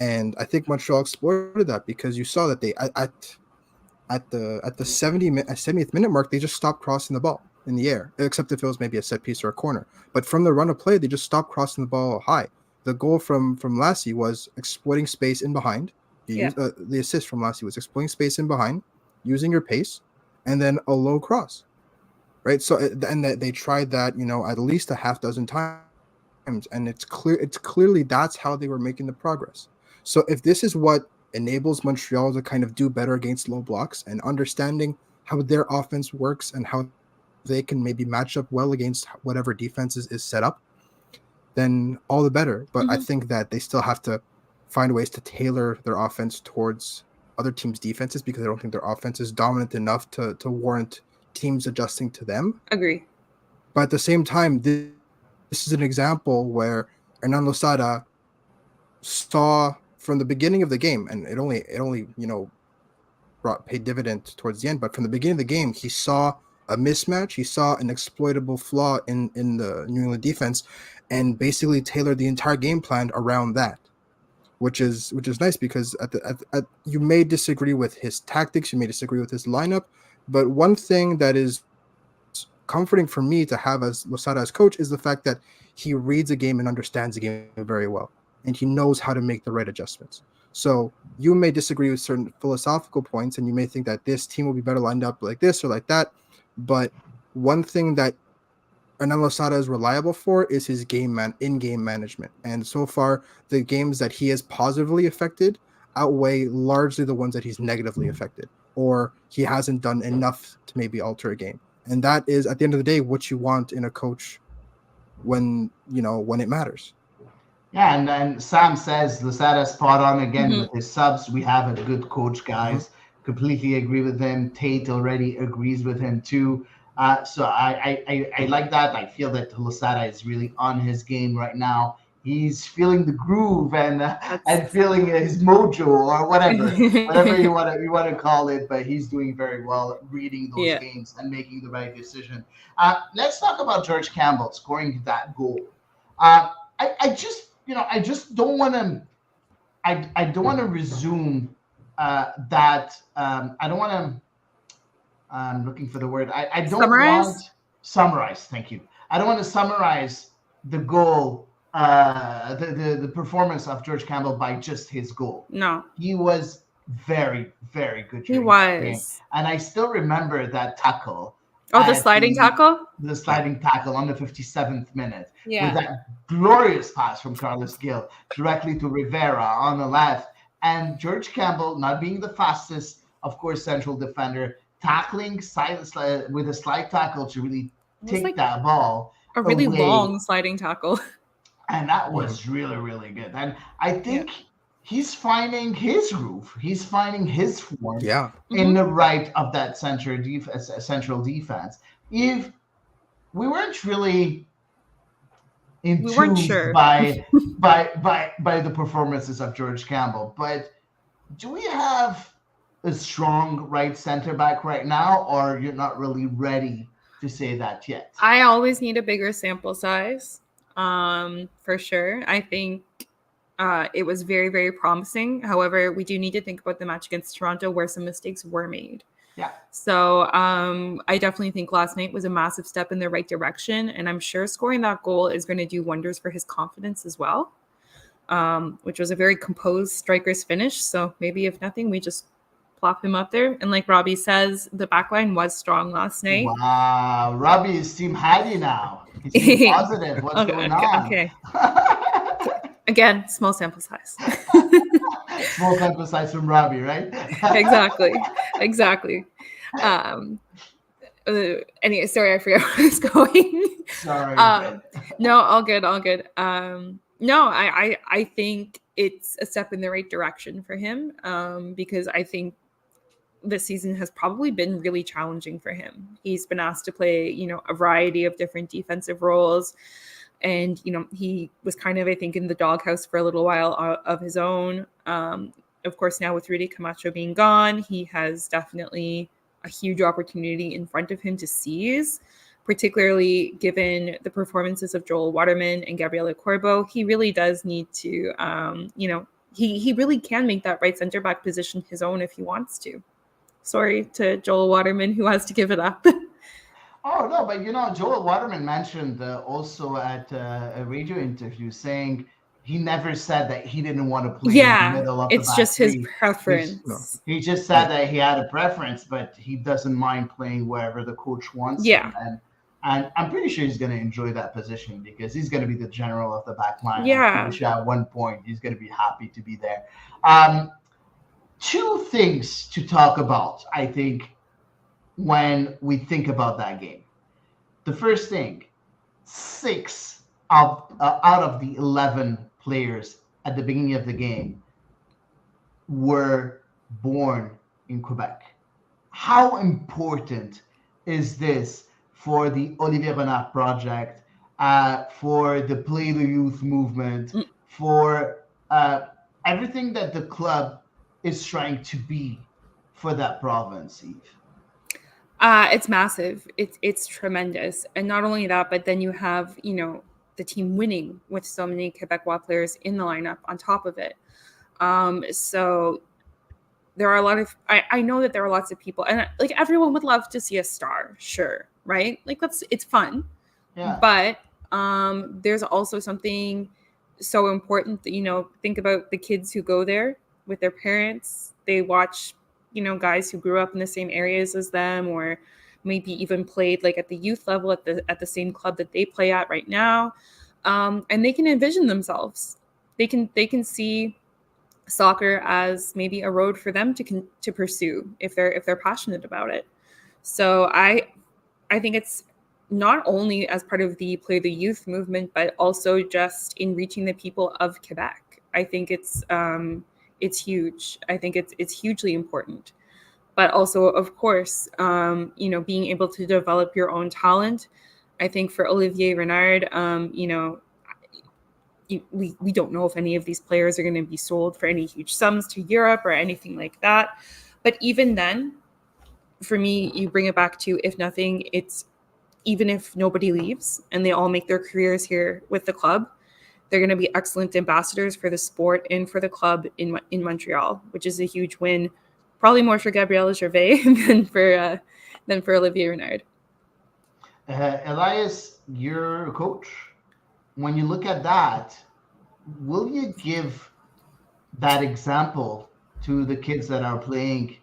And I think Montreal exploited that because you saw that they at the 70th minute mark, they just stopped crossing the ball in the air, except if it was maybe a set piece or a corner. But from the run of play, they just stopped crossing the ball high. The goal from Lassie was exploiting space in behind. The assist from Lassie was exploiting space in behind, using your pace, and then a low cross. Right. So and they tried that, at least a half dozen times, and it's clearly that's how they were making the progress. So if this is what enables Montreal to kind of do better against low blocks and understanding how their offense works and how they can maybe match up well against whatever defenses is set up, then all the better. But I think that they still have to find ways to tailor their offense towards other teams' defenses, because I don't think their offense is dominant enough to warrant teams adjusting to them. Agree. But at the same time, this is an example where Hernan Losada saw from the beginning of the game, and it only paid dividend towards the end, but from the beginning of the game, he saw a mismatch, he saw an exploitable flaw in the New England defense, and basically tailored the entire game plan around that, which is nice, because you may disagree with his tactics, you may disagree with his lineup, but one thing that is comforting for me to have as Losada as coach is the fact that he reads a game and understands the game very well, and he knows how to make the right adjustments. So you may disagree with certain philosophical points, and you may think that this team will be better lined up like this or like that, but one thing that Hernan Losada is reliable for is his in-game management. And so far, the games that he has positively affected outweigh largely the ones that he's negatively affected, or he hasn't done enough to maybe alter a game. And that is, at the end of the day, what you want in a coach when it matters. Yeah, and Sam says Losada spot on again with his subs. We have a good coach, guys. Completely agree with him. Tate already agrees with him too. So I like that. I feel that Losada is really on his game right now. He's feeling the groove and feeling his mojo, or whatever you want to call it. But he's doing very well at reading those games and making the right decision. Let's talk about George Campbell scoring that goal. I just don't want to. I don't want to resume that. I don't want to. I'm looking for the word. I don't want summarize. Thank you. I don't want to summarize the goal, the performance of George Campbell by just his goal. No, he was very, very good. He was, and I still remember that tackle. Oh, the sliding tackle? The sliding tackle on the 57th minute. Yeah. With that glorious pass from Carlos Gil directly to Rivera on the left. And George Campbell, not being the fastest, of course, central defender, tackling with a slide tackle to really take that ball. A really long sliding tackle. And that was really, really good. And I think he's finding his groove. He's finding his form in the right of that central defense. If we weren't really enthused by the performances of George Campbell, but do we have a strong right center back right now, or you're not really ready to say that yet? I always need a bigger sample size, for sure. I think it was very, very promising. However, we do need to think about the match against Toronto where some mistakes were made. Yeah. So I definitely think last night was a massive step in the right direction. And I'm sure scoring that goal is going to do wonders for his confidence as well, which was a very composed striker's finish. So maybe if nothing, we just plop him up there. And like Robbie says, the backline was strong last night. Wow. Robbie is Team Hady now. He's positive. What's going on? Okay. Again, small sample size. Small sample size from Robbie, right? Exactly. Anyway, sorry, I forgot where I was going. Sorry. No, all good. No, I think it's a step in the right direction for him, because I think this season has probably been really challenging for him. He's been asked to play, a variety of different defensive roles. And, he was kind of, I think, in the doghouse for a little while of his own. Of course, now with Rudy Camacho being gone, he has definitely a huge opportunity in front of him to seize, particularly given the performances of Joel Waterman and Gabriela Corbo. He really does need to, he really can make that right center back position his own if he wants to. Sorry to Joel Waterman, who has to give it up. Oh no, but Joel Waterman mentioned also at a radio interview saying he never said that he didn't want to play in the Yeah, middle of the it's back just his three. No, preference. He just said I that he had a preference, but he doesn't mind playing wherever the coach wants Yeah, him. And I'm pretty sure he's going to enjoy that position because he's going to be the general of the back line. I'm pretty yeah. sure at one point he's going to be happy to be there. Um, Two things to talk about, I think, when we think about that game. The first thing, six out of the 11 players at the beginning of the game were born in Quebec. How important is this for the Olivier Renard project, for the Play the Youth movement, Mm. for everything that the club is trying to be for that province, Eve? It's massive. It's tremendous, and not only that, but then you have the team winning with so many Quebecois players in the lineup on top of it. So there are a lot of I know that there are lots of people, and like everyone would love to see a star, sure, right? Like it's fun, Yeah. but there's also something so important that think about the kids who go there with their parents. They watch guys who grew up in the same areas as them, or maybe even played like at the youth level at the same club that they play at right now, and they can envision themselves. They can see soccer as maybe a road for them to pursue if they're passionate about it. So I think it's not only as part of the Play the Youth movement, but also just in reaching the people of Quebec. I think it's huge. I think it's hugely important. But also, of course, being able to develop your own talent. I think for Olivier Renard, we don't know if any of these players are going to be sold for any huge sums to Europe or anything like that. But even then, for me, you bring it back to, if nothing, it's even if nobody leaves and they all make their careers here with the club, they're going to be excellent ambassadors for the sport and for the club in Montreal, which is a huge win, probably more for Gabrielle Gervais than for Olivier Renard. Elias, you're a coach. When you look at that, will you give that example to the kids that are playing,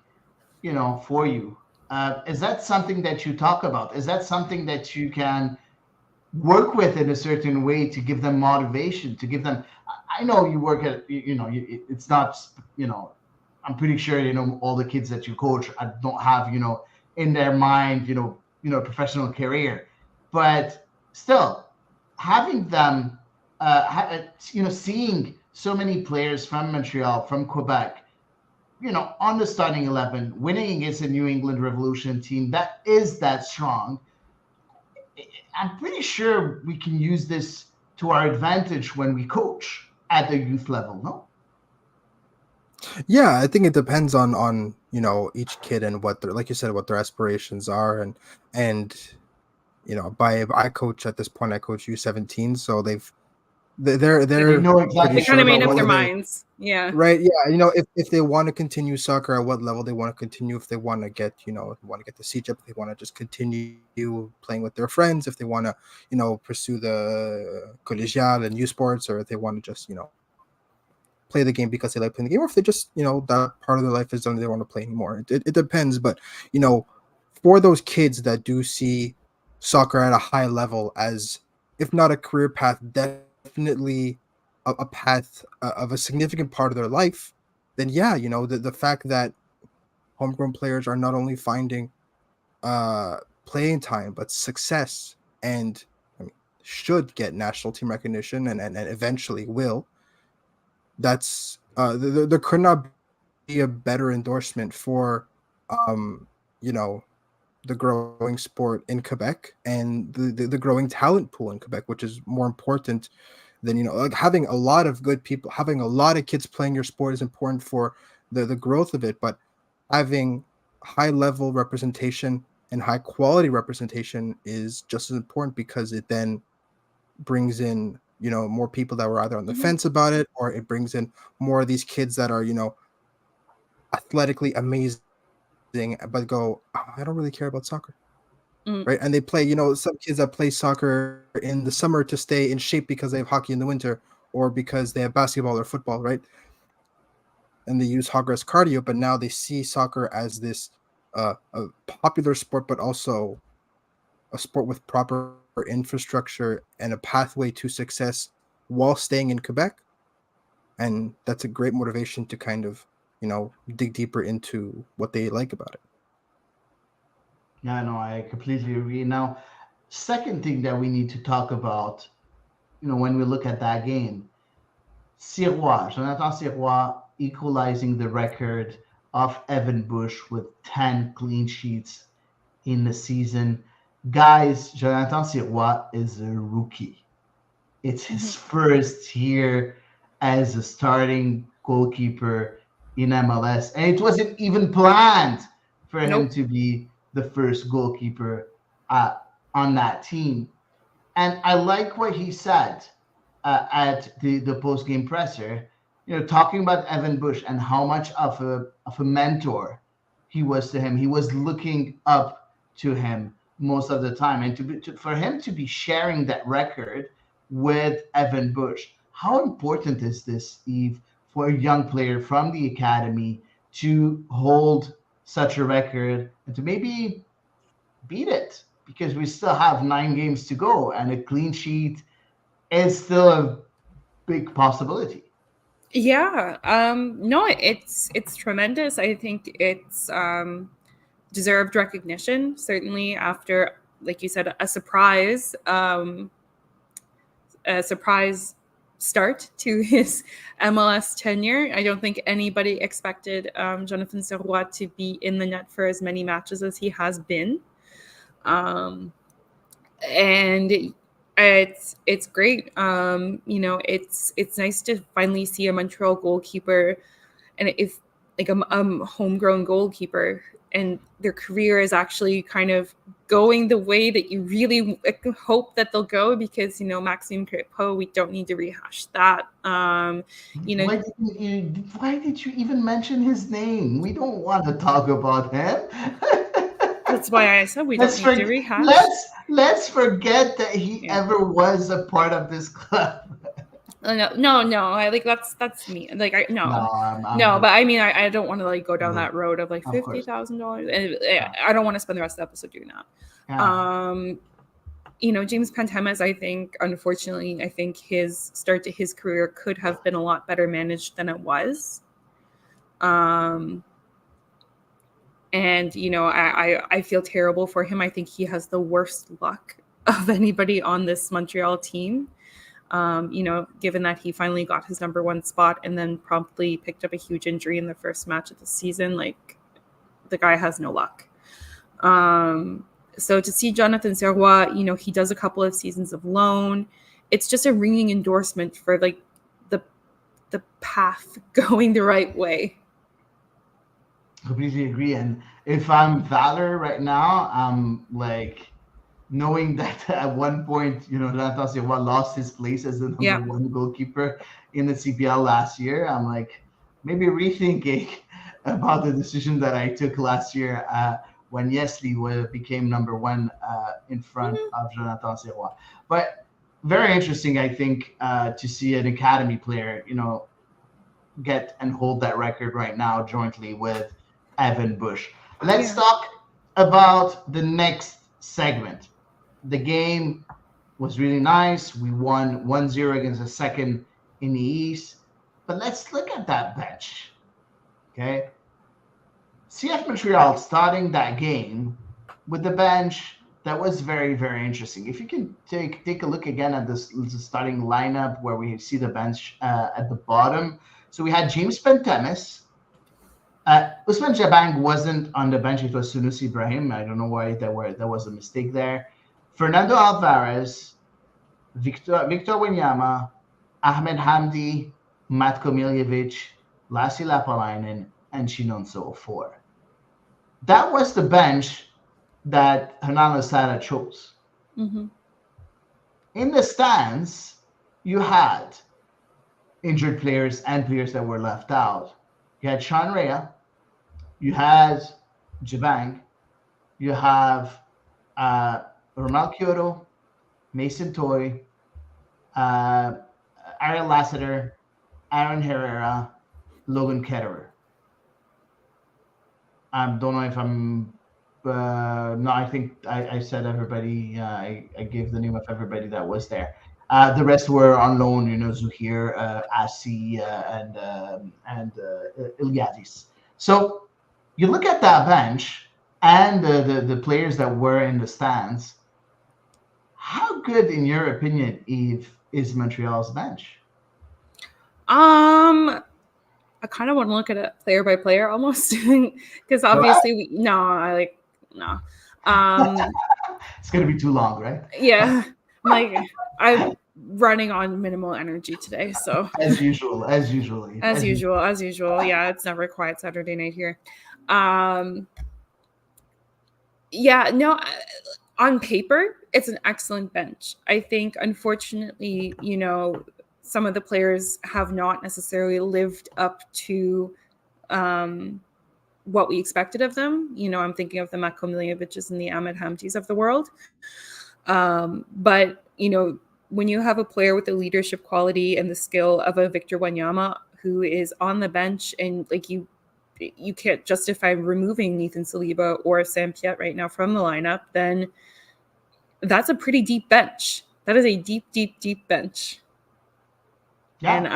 for you? Is that something that you talk about? Is that something that you can work with in a certain way to give them motivation, to give them? I know you work at, it's not, I'm pretty sure, all the kids that you coach don't have, in their mind, professional career, but still having them, seeing so many players from Montreal, from Quebec, on the starting 11, winning against a New England Revolution team that is that strong. I'm pretty sure we can use this to our advantage when we coach at the youth level, no? Yeah, I think it depends on each kid and what their, like you said, what their aspirations are, and by I coach at this point, I coach U17, so They they're know pretty They exactly kind sure of what they made about up want their to whether do. they minds. Yeah. right, yeah, if they want to continue soccer, at what level they want to continue, if they want to get the CJEP, if they want to just continue playing with their friends, if they want to pursue the collegial and youth sports, or if they want to just play the game because they like playing the game, or if they just that part of their life is done, they don't want to play anymore. It depends, but you know for those kids that do see soccer at a high level as, if not a career path, definitely a path of a significant part of their life, then yeah, the fact that homegrown players are not only finding uh playing time but success, and I mean, should get national team recognition, and eventually will. That's there could not be a better endorsement for um you know the growing sport in Quebec, and the growing talent pool in Quebec, which is more important than like having a lot of good people, having a lot of kids playing your sport is important for the growth of it, but having high level representation and high quality representation is just as important, because it then brings in more people that were either on the Mhm. fence about it, or it brings in more of these kids that are athletically amazing, but go, "Oh, I don't really care about soccer." Mm. Right? And they play, some kids that play soccer in the summer to stay in shape because they have hockey in the winter or because they have basketball or football, right? And they use soccer as cardio, but now they see soccer as this a popular sport, but also a sport with proper infrastructure and a pathway to success while staying in Quebec. And that's a great motivation to kind of, dig deeper into what they like about it. Yeah, no, I completely agree. Now, second thing that we need to talk about, when we look at that game, Sirois, Jonathan Sirois equalizing the record of Evan Bush with 10 clean sheets in the season. Guys, Jonathan Sirois is a rookie. It's his first year as a starting goalkeeper in MLS, and it wasn't even planned for him Nope. to be the first goalkeeper uh, on that team. And I like what he said at the post game presser. Talking about Evan Bush and how much of a mentor he was to him. He was looking up to him most of the time, and for him to be sharing that record with Evan Bush. How important is this, Eve, for a young player from the academy to hold such a record and to maybe beat it? Because we still have 9 games to go, and a clean sheet is still a big possibility. Yeah. No, it's tremendous. I think it's deserved recognition, certainly after, like you said, a surprise start to his MLS tenure. I don't think anybody expected Jonathan Serrois to be in the net for as many matches as he has been. And it's great. It's nice to finally see a Montreal goalkeeper, and if like a homegrown goalkeeper, and their career is actually kind of going the way that you really hope that they'll go, because Maxime Crepeau, we don't need to rehash that. Why did you even mention his name? We don't want to talk about him. That's why I said we don't let's need to for, rehash. let's forget that he Yeah. ever was a part of this club. No. I like that's me. Like I no, No, I'm no. good. But I mean, I don't want to like go down No, that road of like of course. $50,000, and I don't want to spend the rest of the episode doing that. Yeah. James Pantemis, unfortunately, I think his start to his career could have been a lot better managed than it was. And I feel terrible for him. I think he has the worst luck of anybody on this Montreal team. Given that he finally got his number one spot and then promptly picked up a huge injury in the first match of the season, like the guy has no luck. So to see Jonathan Serrois, he does a couple of seasons of loan. It's just a ringing endorsement for like the path going the right way. Completely agree. And if I'm Valor right now, I'm like knowing that at one point, Jonathan Silva lost his place as the number one goalkeeper in the CPL last year. I'm like maybe rethinking about the decision that I took last year when Yesley became number one in front of Jonathan Silva. But very interesting, I think, to see an academy player, get and hold that record right now jointly with Evan Bush. Let's talk about the next segment. The game was really nice. We won 1-0 against the second in the East. But let's look at that bench. Okay. CF Montreal starting that game with the bench that was very, very interesting. If you can take a look again at this starting lineup where we see the bench at the bottom. So we had James Pantemis. Usman Jabang wasn't on the bench. It was Sunusi Ibrahim. I don't know why there was a mistake there. Fernando Alvarez, Victor Wanyama, Ahmed Hamdi, Matko Miljevic, Lassi Lapalainen, and Chinonso Ofor. That was the bench that Hernando Sada chose. Mm-hmm. In the stands, you had injured players and players that were left out. You had Sean Rea, you had Jabang, you have uh, Romal Kyoto, Mason Toy, uh, Ariel Lassiter, Aaron Herrera, Logan Ketterer. I don't know if I'm. No, I think I said everybody. I gave the name of everybody that was there. The rest were on loan. Zuhir, Asi, and Iliadis. So you look at that bench and the players that were in the stands. How good, in your opinion, Eve, is Montreal's bench? I kind of want to look at it player by player almost, because Go ahead. obviously no. It's gonna be too long, right? Yeah, I'm running on minimal energy today, so As usual, as usual, Eve, as as usual. usual, as usual. Yeah, it's never a quiet Saturday night here. Um, yeah, no, on paper, it's an excellent bench. I think, unfortunately, some of the players have not necessarily lived up to what we expected of them. I'm thinking of the Matko Miljoviches and the Ahmed Hamdis of the world. But when you have a player with the leadership quality and the skill of a Victor Wanyama who is on the bench, and you can't justify removing Nathan Saliba or Sam Piet right now from the lineup, then that's a pretty deep bench. That is a deep, deep, deep bench. Yeah. And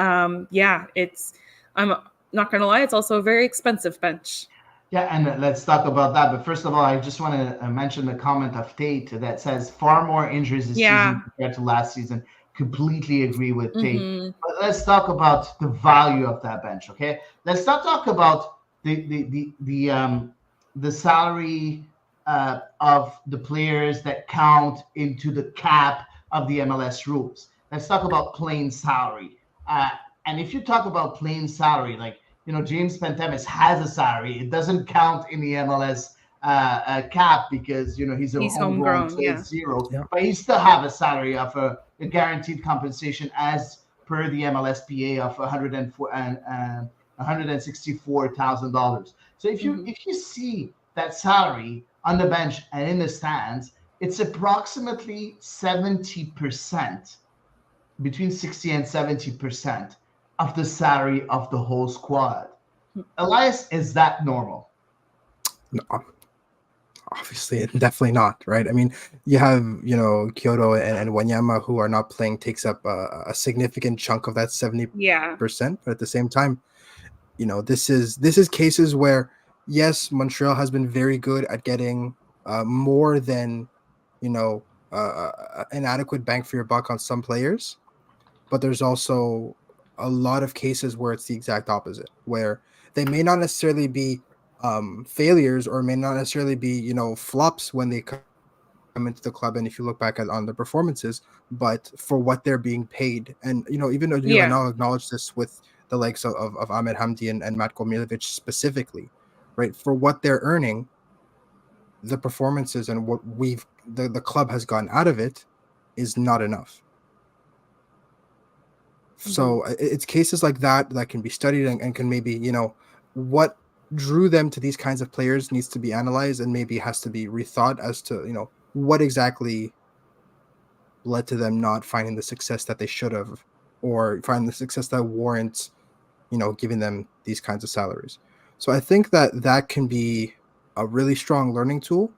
I'm not gonna lie, it's also a very expensive bench. Yeah, and let's talk about that. But first of all, I just want to mention the comment of Tate that says far more injuries this season compared to last season. Completely agree with Tate. Mm-hmm. But let's talk about the value of that bench. Okay, let's not talk about the salary of the players that count into the cap of the MLS rules. Let's talk about plain salary. And if you talk about plain salary, like James Pantemis has a salary. It doesn't count in the MLS cap because he's homegrown, so it's zero. Yeah. But he still have a salary of a guaranteed compensation as per the MLSPA of $164,000. So if you see that salary on the bench and in the stands, it's approximately 70%, between 60 and 70% of the salary of the whole squad. Elias, is that normal? No, obviously, definitely not, right? I mean, you have, Kyoto and Wanyama who are not playing takes up a significant chunk of that 70%. But at the same time, this is cases where, yes, Montreal has been very good at getting more than, an adequate bang for your buck on some players. But there's also a lot of cases where it's the exact opposite, where they may not necessarily be failures or may not necessarily be, flops when they come into the club. And if you look back on the performances, but for what they're being paid. And, even though you acknowledge this with the likes of Ahmed Hamdi and Matko Miljovic specifically, right? For what they're earning, the performances and what the club has gotten out of it is not enough. So it's cases like that can be studied and can maybe, what drew them to these kinds of players needs to be analyzed and maybe has to be rethought as to, what exactly led to them not finding the success that they should have or find the success that warrants, giving them these kinds of salaries. So I think that can be a really strong learning tool.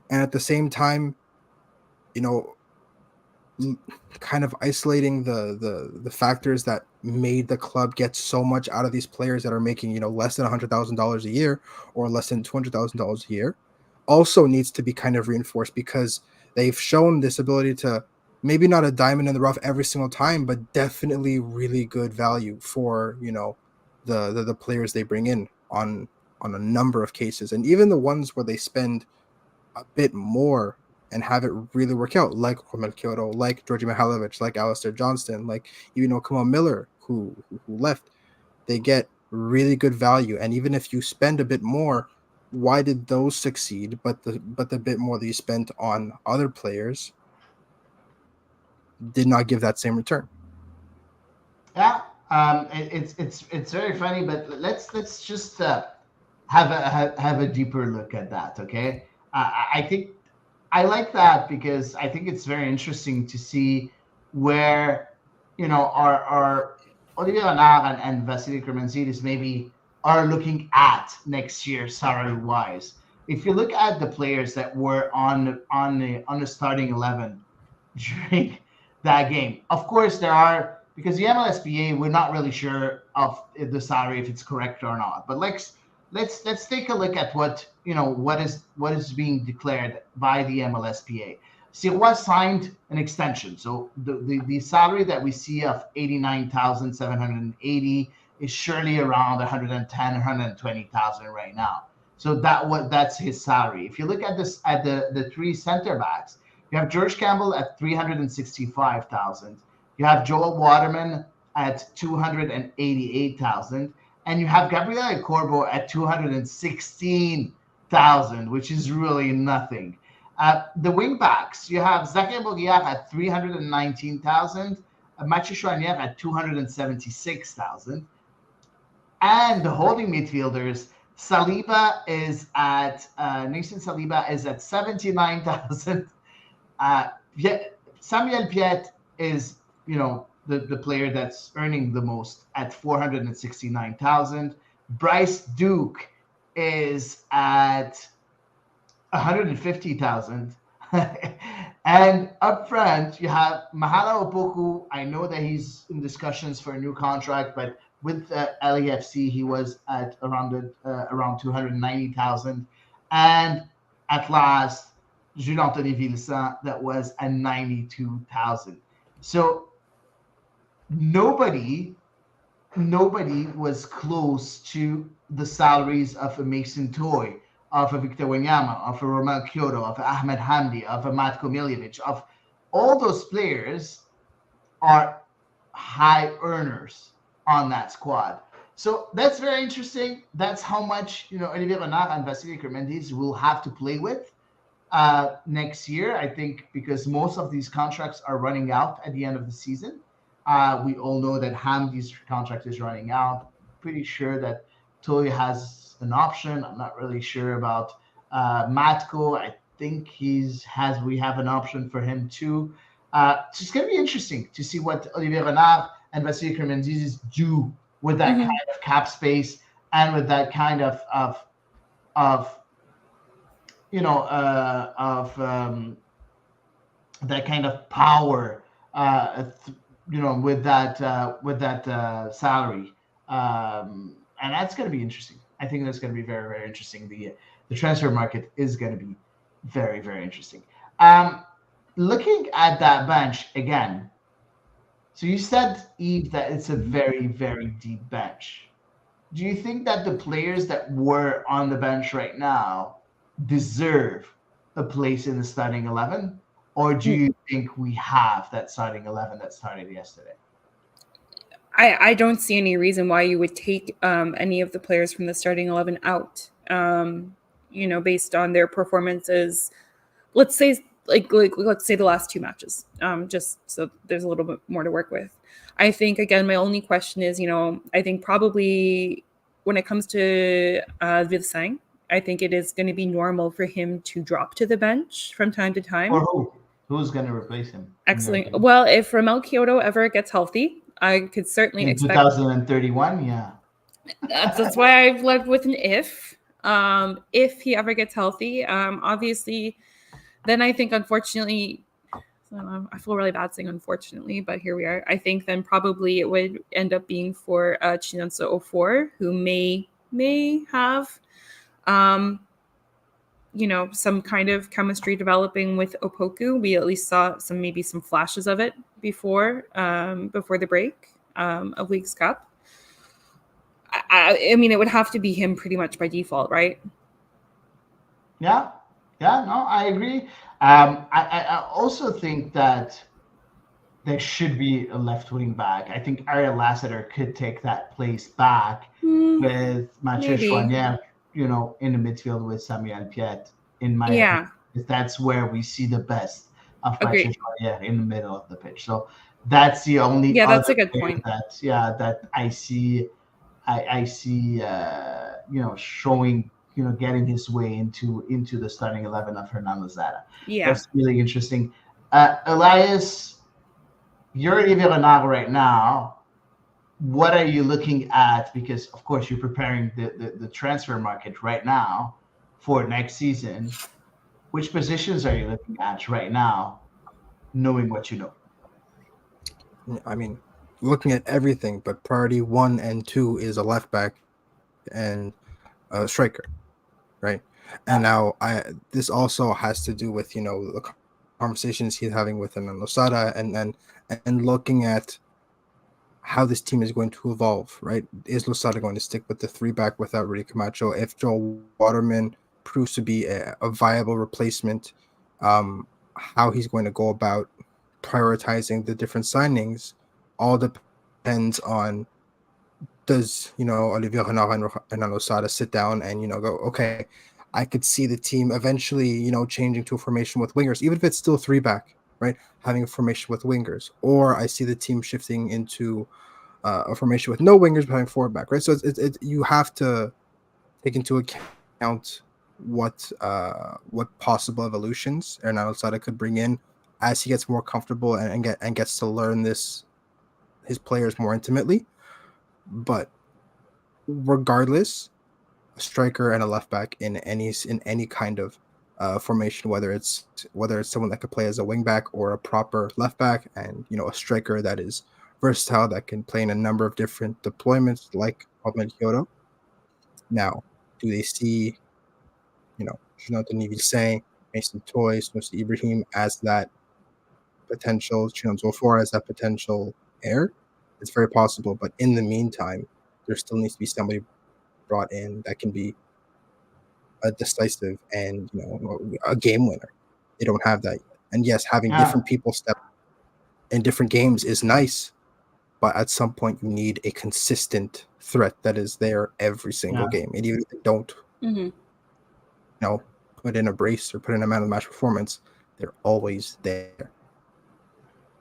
And at the same time, kind of isolating the factors that made the club get so much out of these players that are making less than $100,000 a year or less than $200,000 a year also needs to be kind of reinforced, because they've shown this ability to maybe not a diamond in the rough every single time, but definitely really good value for the players they bring in on a number of cases, and even the ones where they spend a bit more and have it really work out, like Romel Kyoto, like Georgi Mihailovic, like Alistair Johnston, like even Kamal Miller, who left. They get really good value, and even if you spend a bit more, why did those succeed? But the bit more that you spent on other players did not give that same return. Yeah, it's very funny, but let's just have a deeper look at that. Okay, I think I like that because I think it's very interesting to see where our Olivier Renard and Vasily Kremensidis maybe are looking at next year salary wise. If you look at the players that were on the starting 11 during that game, of course there are, because the MLSPA, we're not really sure of the salary if it's correct or not. But let's take a look at what is being declared by the MLSPA. Sirois signed an extension, so the salary that we see of 89,780 is surely around 110, 120,000 right now. So that's his salary. If you look at this at the three center backs, you have George Campbell at 365,000. You have Joel Waterman at 288,000, and you have Gabriel Corbo at 216,000, which is really nothing. The wing backs, you have Zachary Bourguillard at 319,000, Mathieu Chouanière at 276,000, and the holding midfielders, Saliba is at Nathan Saliba is at 79,000. Samuel Piet is the player that's earning the most at 469,000. Bryce Duke is at 150,000. And up front, you have Mahala Opoku. I know that he's in discussions for a new contract, but with LAFC, he was at around 290,000. And at last, Jules Anthony Vilsan, that was at 92,000. So nobody was close to the salaries of a Mason Toy, of a Victor Wanyama, of a Romel Kyoto, of Ahmed Hamdi, of a Matko Miljevic, of all those players are high earners on that squad. So that's very interesting. That's how much Olivier Renard and Vasily Kremensidis will have to play with next year, I think, because most of these contracts are running out at the end of the season. We all know that Hamdi's contract is running out. Pretty sure that Toy has an option. I'm not really sure about Matko. I think we have an option for him too. So it's going to be interesting to see what Olivier Renard and Vasily Kremensidis do with that kind of cap space and with that kind of that kind of power, with that salary, and that's going to be interesting. I think that's going to be very, very interesting. The transfer market is going to be very, very interesting. Looking at that bench again, so you said, Yves, that it's a very, very deep bench. Do you think that the players that were on the bench right now deserve a place in the starting 11? Or do you think we have that starting 11 that started yesterday? I don't see any reason why you would take any of the players from the starting 11 out, based on their performances. Let's say the last two matches, just so there's a little bit more to work with. I think, again, my only question is, I think probably when it comes to Vilsang, I think it is going to be normal for him to drop to the bench from time to time. Or who? Who's going to replace him? Excellent. Well, if Romel Kyoto ever gets healthy, I could certainly expect 2031. Yeah. That's why I've led with an if. If he ever gets healthy, obviously, then I think, unfortunately, I feel really bad saying unfortunately, but here we are. I think then probably it would end up being for Chinonso Ofor, who may have some kind of chemistry developing with Opoku. We at least saw some flashes of it before the break of Leagues Cup. I mean, it would have to be him pretty much by default, right? Yeah, no, I agree. I also think that there should be a left wing back. I think Ariel Lassiter could take that place back with Mathieu Chouanière, in the midfield with Samuel Piet, in my opinion. That's where we see the best of Mathieu Chouanière, in the middle of the pitch. So that's the only that's a good point. that I see I see showing getting his way into the starting 11 of Hernan Lozada. Yeah. That's really interesting. Elias, you're at Renard right now. What are you looking at? Because of course you're preparing the transfer market right now for next season. Which positions are you looking at right now, knowing what you know? I mean, looking at everything, but priority 1 and 2 is a left back and a striker, right? And now this also has to do with the conversations he's having with Hernan Losada, and looking at how this team is going to evolve, right? Is Losada going to stick with the 3-back without Rudy Camacho? If Joel Waterman proves to be a viable replacement, how he's going to go about prioritizing the different signings all depends on, does Olivier Renard and Losada sit down and go, okay, I could see the team eventually changing to a formation with wingers, even if it's still 3-back, right? Having a formation with wingers, or I see the team shifting into a formation with no wingers behind 4-back, right? So you have to take into account what possible evolutions Hernan Losada could bring in as he gets more comfortable and gets to learn his players more intimately. But regardless, a striker and a left back in any kind of formation, whether it's someone that could play as a wing back or a proper left back, and a striker that is versatile, that can play in a number of different deployments like Ahmed Kyoto. Now, do they see Jonathan Nivissin, Mason Toy, Sunusi Ibrahim as that potential, Chinon Zofor as that potential heir? It's very possible, but in the meantime, there still needs to be somebody brought in that can be a decisive and a game winner. They don't have that yet. And yes, having different people step in different games is nice, but at some point you need a consistent threat that is there every single game. And even if they don't put in a brace or put in a man of the match performance, they're always there.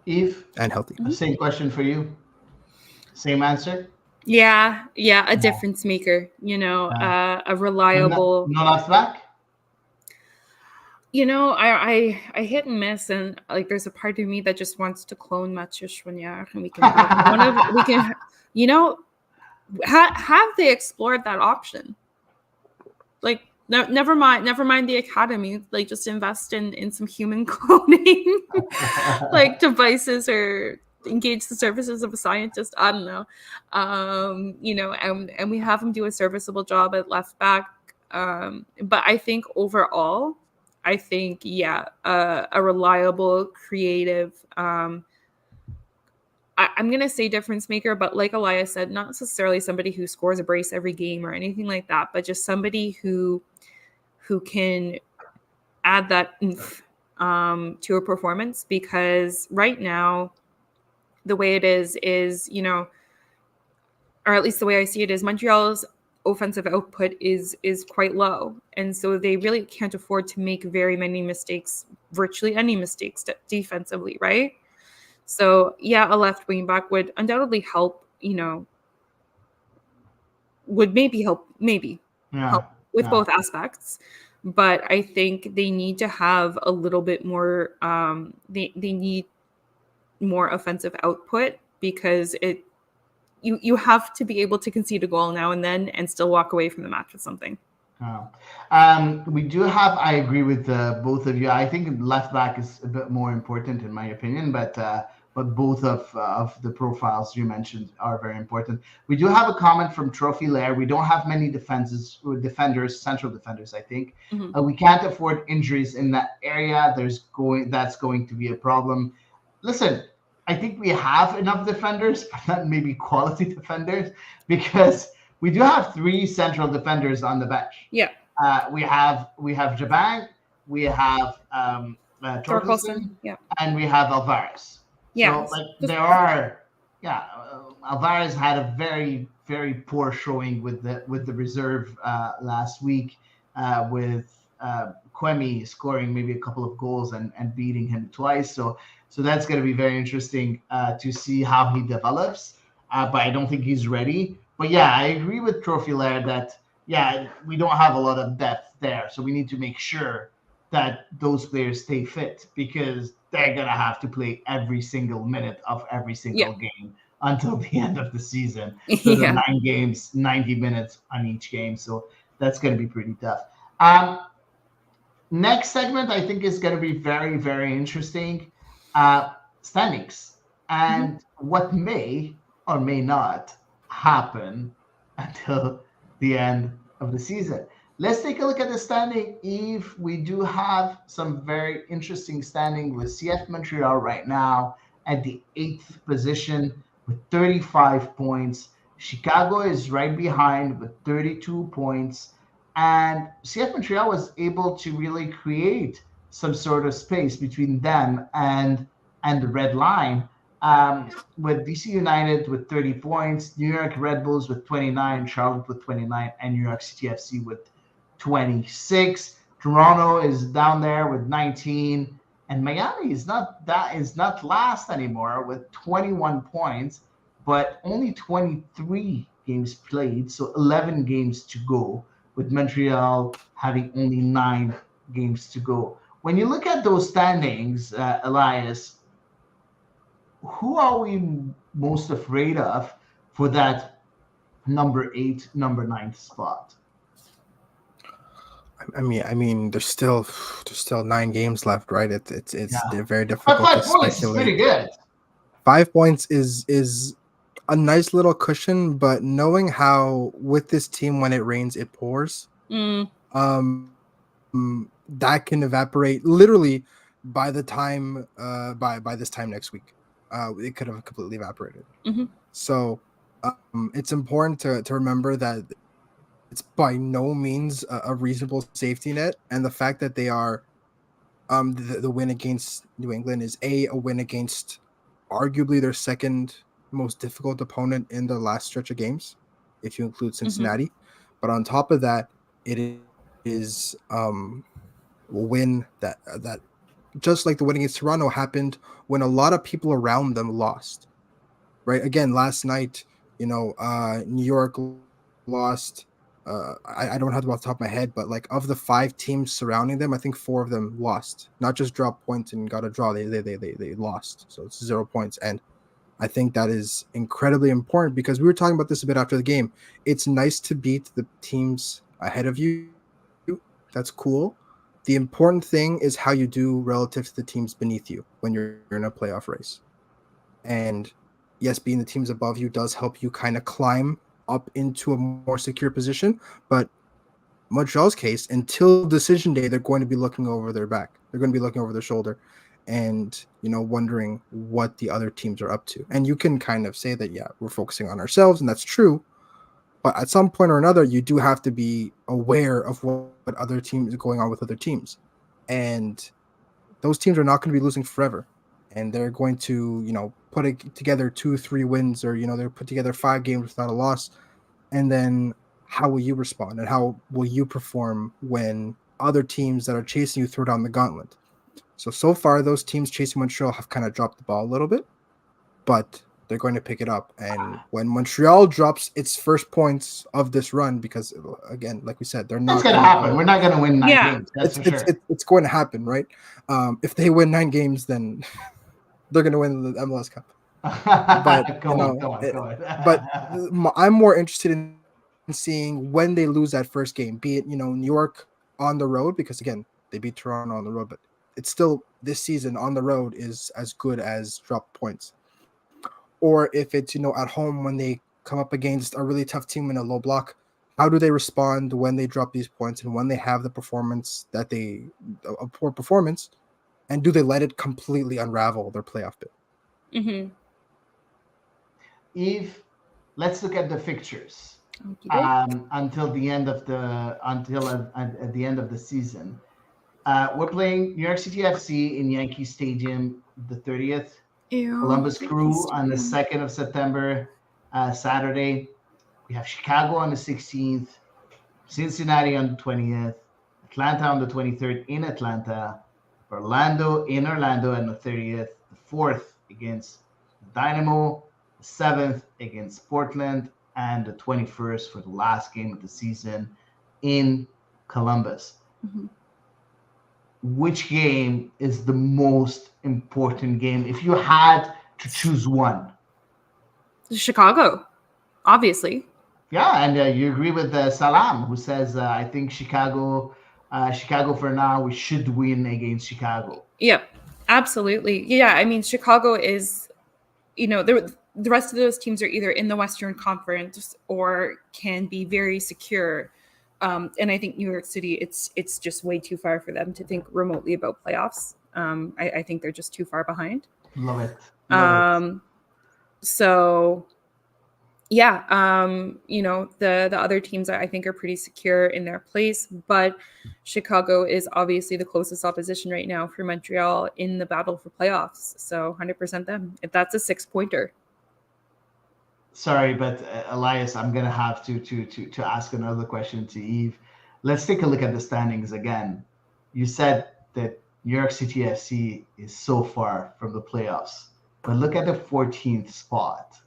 Eve, and healthy. Same question for you. Same answer. Yeah, a difference maker. A reliable. No left back. I hit and miss, and like there's a part of me that just wants to clone Mathieu Chouinière, and we can have one of we can, have they explored that option? Like, no, never mind the academy. Like, just invest in some human cloning, like devices, or engage the services of a scientist. I don't know, and we have him do a serviceable job at left back. But I think overall, a reliable, creative. I'm going to say difference maker, but like Elias said, not necessarily somebody who scores a brace every game or anything like that, but just somebody who can add that oomph to a performance. Because right now, the way it is, or at least the way I see it is, Montreal's offensive output is quite low, and so they really can't afford to make very many mistakes, virtually any mistakes defensively, right? So a left wing back would undoubtedly help, would maybe help with both aspects, but I think they need to have a little bit more, they need more offensive output, because you have to be able to concede a goal now and then and still walk away from the match with something. We do have, I agree with both of you. I think left back is a bit more important in my opinion, but both of the profiles you mentioned are very important. We do have a comment from Trophy Lair. We don't have many central defenders, I think. We can't afford injuries in that area. That's going to be a problem. Listen, I think we have enough defenders, but not maybe quality defenders, because we do have 3 central defenders on the bench. Yeah. We have Jabang, we have Torkelson, and we have Alvarez. Yeah. So there are, Alvarez had a very, very poor showing with the reserve last week, with Kwemi scoring maybe a couple of goals and beating him twice. So that's going to be very interesting to see how he develops. But I don't think he's ready. But yeah, I agree with Trophy Lair that we don't have a lot of depth there, so we need to make sure that those players stay fit because they're gonna have to play every single minute of every Yeah. single game until the end of the season. So the Yeah. 9 games, 90 minutes on each game. So that's gonna be pretty tough. Next segment, I think, is going to be very, very interesting. Standings Mhm. and what may or may not happen until the end of the season. Let's take a look at the standing. Eve, we do have some very interesting standing with CF Montreal right now at the 8th position with 35 points. Chicago is right behind with 32 points. And CF Montreal was able to really create some sort of space between them and the red line, with DC United with 30 points, New York Red Bulls with 29, Charlotte with 29, and New York City FC with 26. Toronto is down there with 19, and Miami is not last anymore with 21 points, but only 23 games played, so 11 games to go, with Montreal having only 9 games to go. When you look at those standings, Elias, who are we most afraid of for that number 8, number 9 spot? There's still 9 games left, right? It's Yeah, very but difficult to 5 points is pretty speculate. good. 5 points is a nice little cushion, but knowing how with this team when it rains it pours, Mm. that can evaporate literally by the time by this time next week. It could have completely evaporated. Mhm. So it's important to remember that it's by no means a reasonable safety net, and the fact that they are the win against New England is a win against arguably their second most difficult opponent in the last stretch of games, if you include Mhm. Cincinnati. But on top of that, it is a win that just like the win against Toronto happened when a lot of people around them lost. Right? Again, last night, New York lost. I don't have them off the top of my head, but like of the 5 teams surrounding them, I think 4 of them lost. Not just dropped points and got a draw. They lost. So it's 0 points. And I think that is incredibly important because we were talking about this a bit after the game. It's nice to beat the teams ahead of you. That's cool. The important thing is how you do relative to the teams beneath you when you're in a playoff race. And yes, being the teams above you does help you kind of climb up into a more secure position. But Montreal's case, until decision day, they're going to be looking over their back. They're going to be looking over their shoulder and, wondering what the other teams are up to. And you can kind of say that, yeah, we're focusing on ourselves, and that's true. But at some point or another, you do have to be aware of what other teams are going on with other teams. And those teams are not going to be losing forever. And they're going to, put together 2-3 wins, or, they're put together 5 games without a loss. And then how will you respond and how will you perform when other teams that are chasing you throw down the gauntlet? So far, those teams chasing Montreal have kind of dropped the ball a little bit, but they're going to pick it up. And when Montreal drops its first points of this run, because again, like we said, they're It's not going to going to happen. go. We're not going to win 9 Yeah. games. That's for It's sure. it's going to happen, right? If they win 9 games, then they're going to win the MLS Cup. But Go on. but I'm more interested in seeing when they lose that first game, be it New York on the road, because again they beat Toronto on the road, but it's still this season on the road is as good as drop points. Or if it's at home when they come up against a really tough team in a low block, how do they respond when they drop these points and when they have the performance a poor performance, and do they let it completely unravel their playoff bid? Mhm. Eve, let's look at the fixtures Okey-doke. until the end of at the end of the season. We're playing New York City FC in Yankee Stadium the 30th. Ew. Columbus Thank you, Crew on the Stephen. 2nd of September, Saturday. We have Chicago on the 16th, Cincinnati on the 20th, Atlanta on the 23rd in Atlanta, Orlando in Orlando on the 30th, the 4th against Dynamo, the 7th against Portland, and the 21st for the last game of the season in Columbus. Mhm. Which game is the most important game if you had to choose one? Chicago, obviously. Yeah, and you agree with Salam, who says, I think Chicago for now, we should win against Chicago. Yep, absolutely. Yeah, I mean, Chicago is, the rest of those teams are either in the Western Conference or can be very secure. And I think New York City, it's just way too far for them to think remotely about playoffs. I think they're just too far behind. Love it. Love it. So yeah, the other teams I think are pretty secure in their place, but Chicago is obviously the closest opposition right now for Montreal in the battle for playoffs. So 100% them. If that's a 6-pointer. Sorry, but Elias, I'm gonna have to ask another question to Eve. Let's take a look at the standings again. You said that New York City FC is so far from the playoffs, but look at the 14th spot.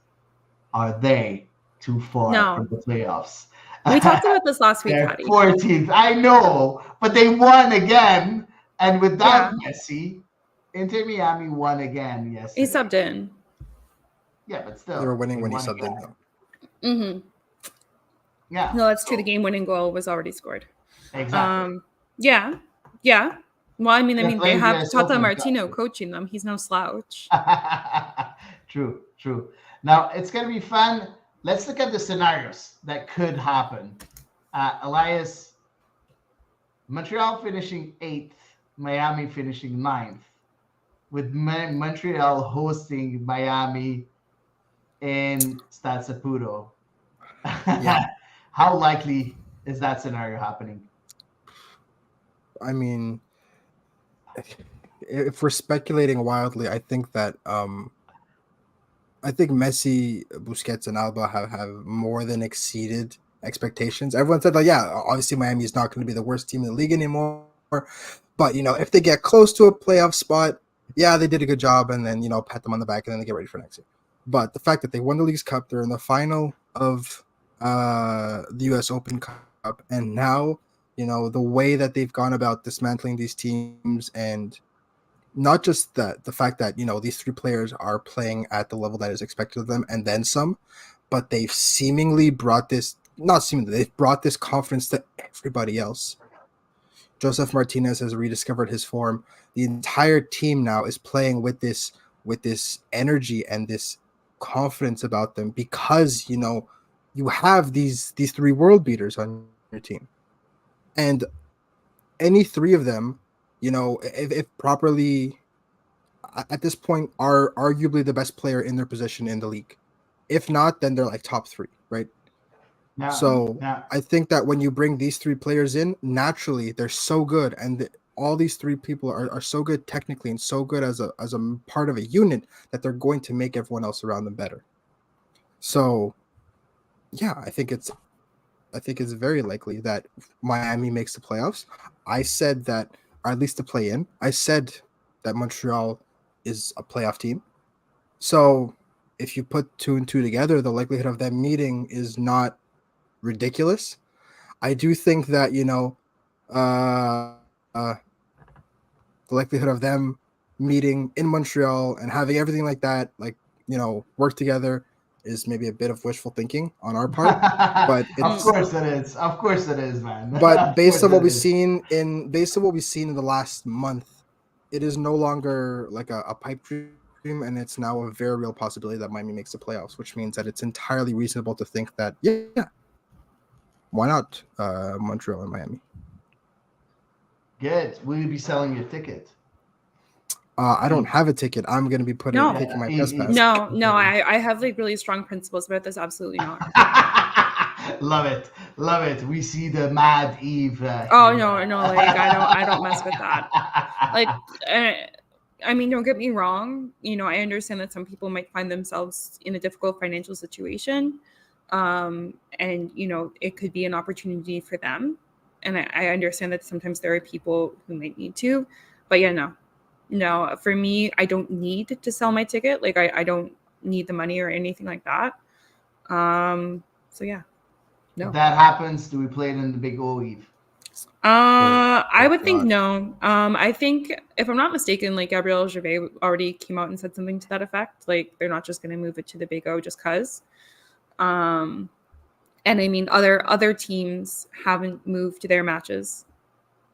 Are they too far from the playoffs? We talked about this last week, They're Hady. 14th. I know, but they won again, and without Messi, Inter Miami won again yesterday. He subbed in. Yeah, but still, they were winning when he subbed in, though. Mm-hmm. Yeah. No, that's true. The game-winning goal was already scored. Exactly. Yeah. Well, I mean, they have Tata Martino coaching them. He's no slouch. True. Now, it's going to be fun. Let's look at the scenarios that could happen. Elias, Montreal finishing 8th, Miami finishing 9th, with Montreal hosting Miami in Stade Saputo. Yeah. How likely is that scenario happening? I mean, if we're speculating wildly, I think that I think Messi, Busquets, and Alba have more than exceeded expectations. Everyone said, like, yeah, obviously Miami is not going to be the worst team in the league anymore. But, if they get close to a playoff spot, yeah, they did a good job, and then, pat them on the back, and then they get ready for next year. But the fact that they won the League's Cup, they're in the final of the U.S. Open Cup, and now, the way that they've gone about dismantling these teams, and not just that, the fact that, these 3 players are playing at the level that is expected of them and then some, but they've seemingly brought this, not seemingly, they've brought this confidence to everybody else. Joseph Martinez has rediscovered his form. The entire team now is playing with this energy and this confidence about them because, you have these 3 world beaters on your team. And any 3 of them, if properly, at this point, are arguably the best player in their position in the league. If not, then they're like top 3, right? Yeah, so yeah. I think that when you bring these 3 players in, naturally they're so good, and all these 3 people are so good technically and so good as a part of a unit that they're going to make everyone else around them better. So, yeah, I think it's very likely that Miami makes the playoffs. I said that, or at least to play in. I said that Montreal is a playoff team. So if you put 2 and 2 together, the likelihood of them meeting is not ridiculous. I do think that, the likelihood of them meeting in Montreal and having everything like that, work together, is maybe a bit of wishful thinking on our part. But Of course it is. Of course it is, man. But based on what we've seen in the last month, it is no longer like a pipe dream, and it's now a very real possibility that Miami makes the playoffs, which means that it's entirely reasonable to think that, yeah, why not Montreal and Miami? Good. Will you be selling your ticket? I don't have a ticket. I'm going to be taking my press pass. No. I have really strong principles about this. Absolutely not. Love it. We see the mad Eve. No, I don't mess with that. I mean, don't get me wrong. I understand that some people might find themselves in a difficult financial situation, and it could be an opportunity for them. And I understand that sometimes there are people who might need to, but yeah, no, for me, I don't need to sell my ticket. I don't need the money or anything like that. So yeah, no. If that happens, do we play it in the Big O, Eve? I would think no. I think if I'm not mistaken, like Gabriel Gervais already came out and said something to that effect. Like they're not just going to move it to the Big O just cause. And I mean, other teams haven't moved their matches.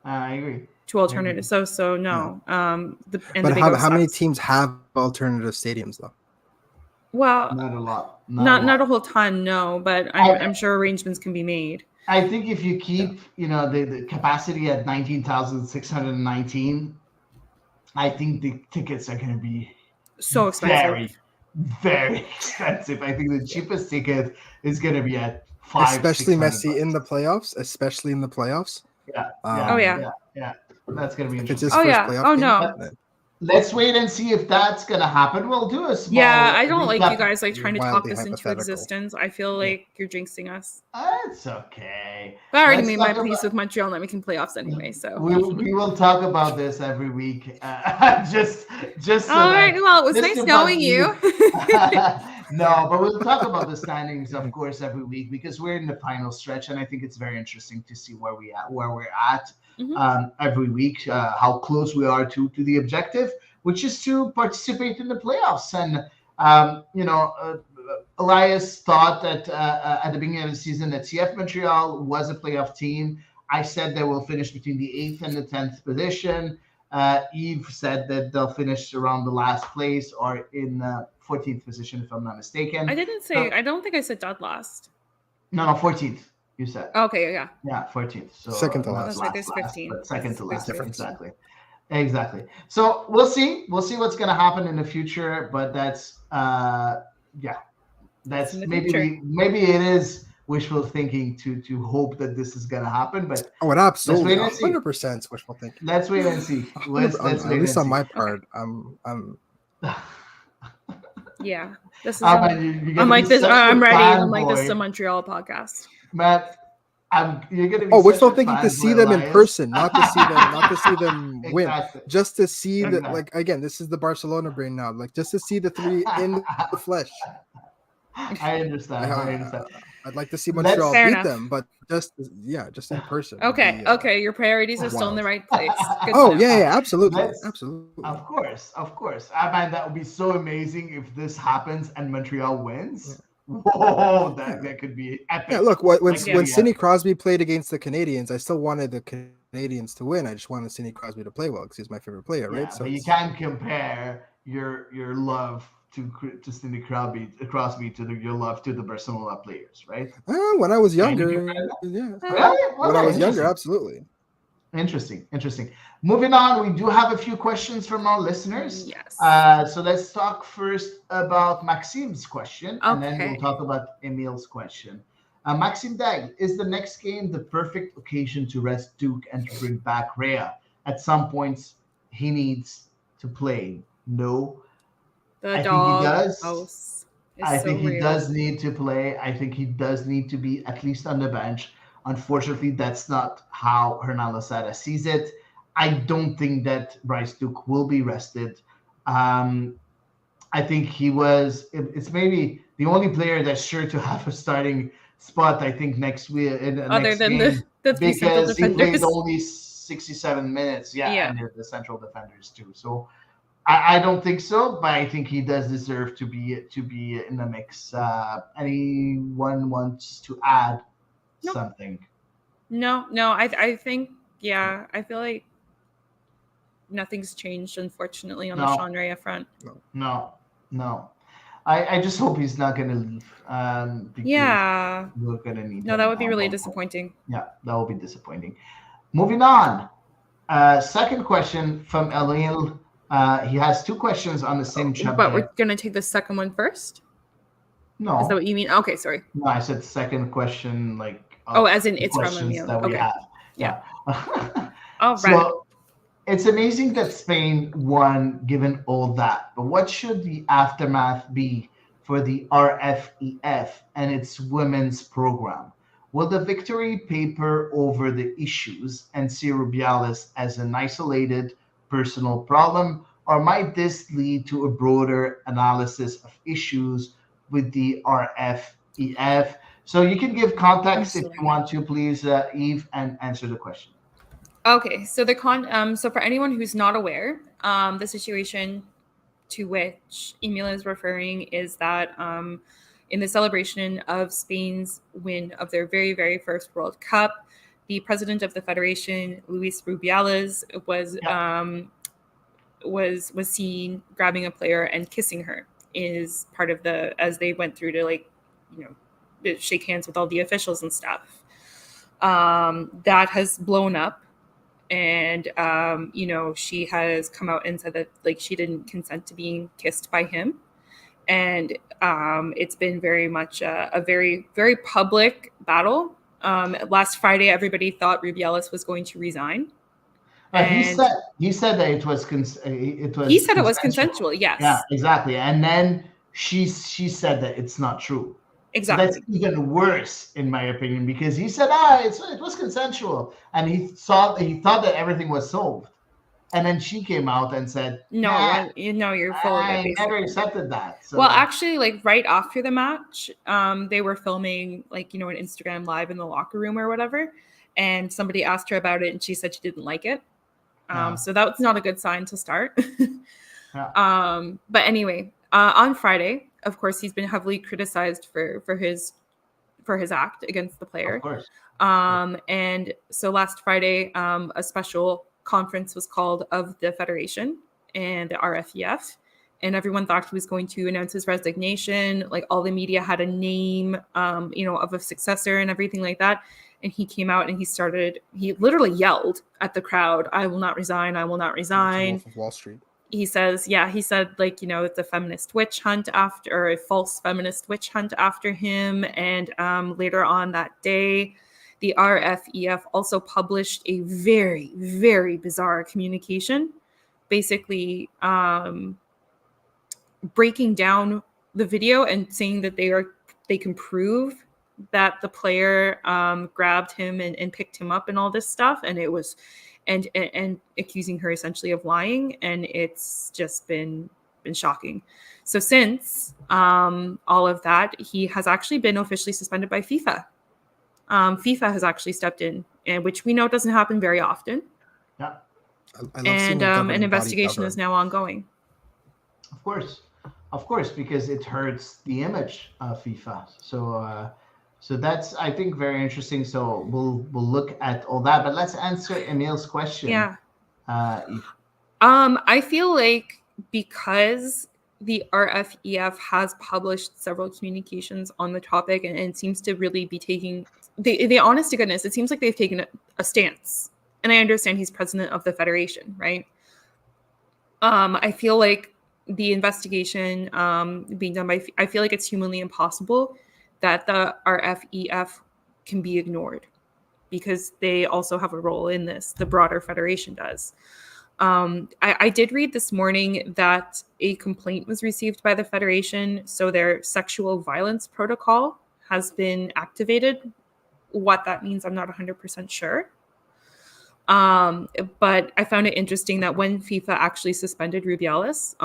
I agree. To alternatives. So no. But how many teams have alternative stadiums though? Well, not a lot. Not a whole ton, no. But I'm sure arrangements can be made. I think if you keep, the capacity at 19,619, I think the tickets are going to be so expensive. Very, very expensive. I think the cheapest ticket is going to be at $500. Especially Messi in the playoffs. Yeah. Yeah. That's going to be interesting. It's his first playoff game. No. Let's wait and see if that's going to happen. We'll do a small... Yeah, I don't like you guys trying to talk this into existence. I feel like you're jinxing us. It's okay. But I already made my peace with Montreal not making playoffs anyway, so... We will talk about this every week. Just so all right, well, it was nice knowing you. No, but we'll talk about the standings, of course, every week because we're in the final stretch, and I think it's very interesting to see where we're at every week, how close we are to the objective, which is to participate in the playoffs. And Elias thought that at the beginning of the season that CF Montreal was a playoff team. I said they will finish between the 8th and the 10th position. Eve said that they'll finish around the last place or in 14th position, if I'm not mistaken. I didn't say, I don't think I said dead last. No, 14th, you said. Okay, yeah. Yeah, 14th. So second to last. There's 15. But second to last, exactly. So we'll see. We'll see what's going to happen in the future, but that's maybe it is wishful thinking to hope that this is going to happen, but it absolutely 100% wishful thinking. Let's wait and see. At least on my part, I'm yeah, this is I'm like this. I'm ready. I'm like this is a Montreal podcast. Matt, you're gonna be wishful thinking to see them in person, not to see them win, just to see that. Like again, this is the Barcelona brain now. Like just to see the three in the flesh. I understand. I'd like to see Montreal beat them, but just in person. Okay. Your priorities are still in the right place. Absolutely. Of course. I mean, that would be so amazing if this happens and Montreal wins. Yeah. Whoa, that could be epic. Yeah, look, when Sidney Crosby played against the Canadians, I still wanted the Canadians to win. I just wanted Sidney Crosby to play well because he's my favorite player, right? So you can't compare your love to Sidney Crosby to your love to the Barcelona players, right? When I was younger, when I was younger, absolutely. Interesting. Moving on, we do have a few questions from our listeners. Yes. So let's talk first about Maxime's question, and then we'll talk about Emil's question. Maxime Dag, is the next game the perfect occasion to rest Duke and to bring back Rhea? At some points, he needs to play. No. I think he does. I think he does need to play. I think he does need to be at least on the bench. Unfortunately, that's not how Hernan Losada sees it. I don't think that Bryce Duke will be rested. I think it's maybe the only player that's sure to have a starting spot, I think, next week. Other than the because he played only 67 minutes. And the central defenders too. So I don't think so, but I think he does deserve to be in the mix. Anyone wants to add something? No. I think I feel like nothing's changed, unfortunately, on the Sean Rhea front. No. I just hope he's not going to leave. We're going to need. No, that would be really disappointing. Yeah, that would be disappointing. Moving on. Second question from Eliel. He has two questions on the same chapter. But we're going to take the second one first? No. Is that what you mean? Okay, sorry. No, I said second question, as in it's from Emil. That we have. Yeah. All right. So it's amazing that Spain won given all that. But what should the aftermath be for the RFEF and its women's program? Will the victory paper over the issues and see Rubiales as an isolated personal problem, or might this lead to a broader analysis of issues with the RFEF? So you can give context if sorry. you want to, please, Eve, and answer the question. Okay, so so for anyone who's not aware, the situation to which Emil is referring is that in the celebration of Spain's win of their very, very first World Cup, the president of the federation, Luis Rubiales, was seen grabbing a player and kissing her. Is part of as they went through to shake hands with all the officials and stuff. That has blown up. And, she has come out and said that she didn't consent to being kissed by him. And it's been very much a very, very public battle. Last Friday, everybody thought Rubiales was going to resign. He said that it was he said it was consensual. Yes. Yeah, exactly. And then she said that it's not true. Exactly. So that's even worse, in my opinion, because he said, it was consensual, and he thought that everything was solved, and then she came out and said, "No, you're full of it." I never accepted that. So, well, actually, right after the match, they were filming an Instagram live in the locker room or whatever, and somebody asked her about it, and she said she didn't like it. So that's not a good sign to start. But anyway, on Friday, of course, he's been heavily criticized for his act against the player. Of course. And so last Friday, a special conference was called of the Federation and the RFEF, and everyone thought he was going to announce his resignation. All the media had a name, of a successor and everything like that. And he came out and he literally yelled at the crowd, "I will not resign. I will not resign." Wolf of Wall Street. He said, it's a feminist witch hunt or a false feminist witch hunt after him. And later on that day, the RFEF also published a very, very bizarre communication, basically breaking down the video and saying that they can prove that the player grabbed him and picked him up and all this stuff. And it was and accusing her essentially of lying, and it's just been shocking. So since all of that, he has actually been officially suspended by FIFA. FIFA has actually stepped in, and which we know doesn't happen very often. Yeah, and an investigation is now ongoing. Of course, because it hurts the image of FIFA. So that's, I think, very interesting. So we'll look at all that, but let's answer Emil's question. Yeah. I feel like because the RFEF has published several communications on the topic and seems to really be taking the honest to goodness, it seems like they've taken a stance. And I understand he's president of the federation, right? I feel like the investigation being done by, I feel like it's humanly impossible that the RFEF can be ignored because they also have a role in this. The broader federation does. I did read this morning that a complaint was received by the federation, so their sexual violence protocol has been activated. What that means, I'm not 100% sure. But I found it interesting that when FIFA actually suspended Rubiales,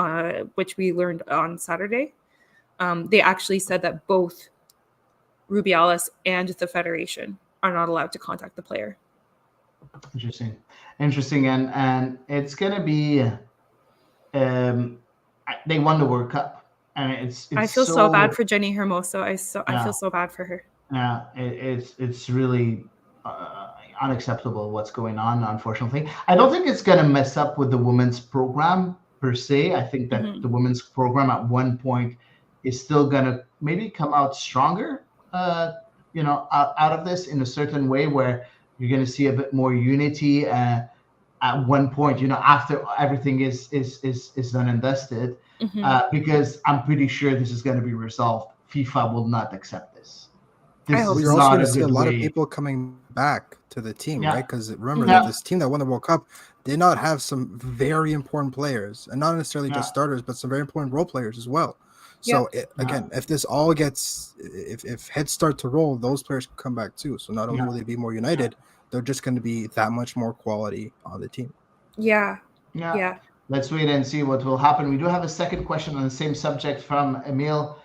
which we learned on Saturday, they actually said that both Rubiales and the federation are not allowed to contact the player. Interesting, and it's gonna be. They won the World Cup, and it's I feel so bad for Jenny Hermoso. I feel so bad for her. Yeah, it's really unacceptable what's going on. Unfortunately, I don't think it's gonna mess up with the women's program per se. I think that the women's program at one point is still gonna maybe come out stronger. Out of this in a certain way where you're going to see a bit more unity at one point, after everything is done and dusted, because I'm pretty sure this is going to be resolved. FIFA will not accept this. You're also going to see a lot of people coming back to the team, right? Because remember that this team that won the World Cup did not have some very important players, and not necessarily just starters, but some very important role players as well. So again, if this all gets, if heads start to roll, those players can come back too. So not only will they be more united, they're just going to be that much more quality on the team. Yeah. Let's wait and see what will happen. We do have a second question on the same subject from Emil.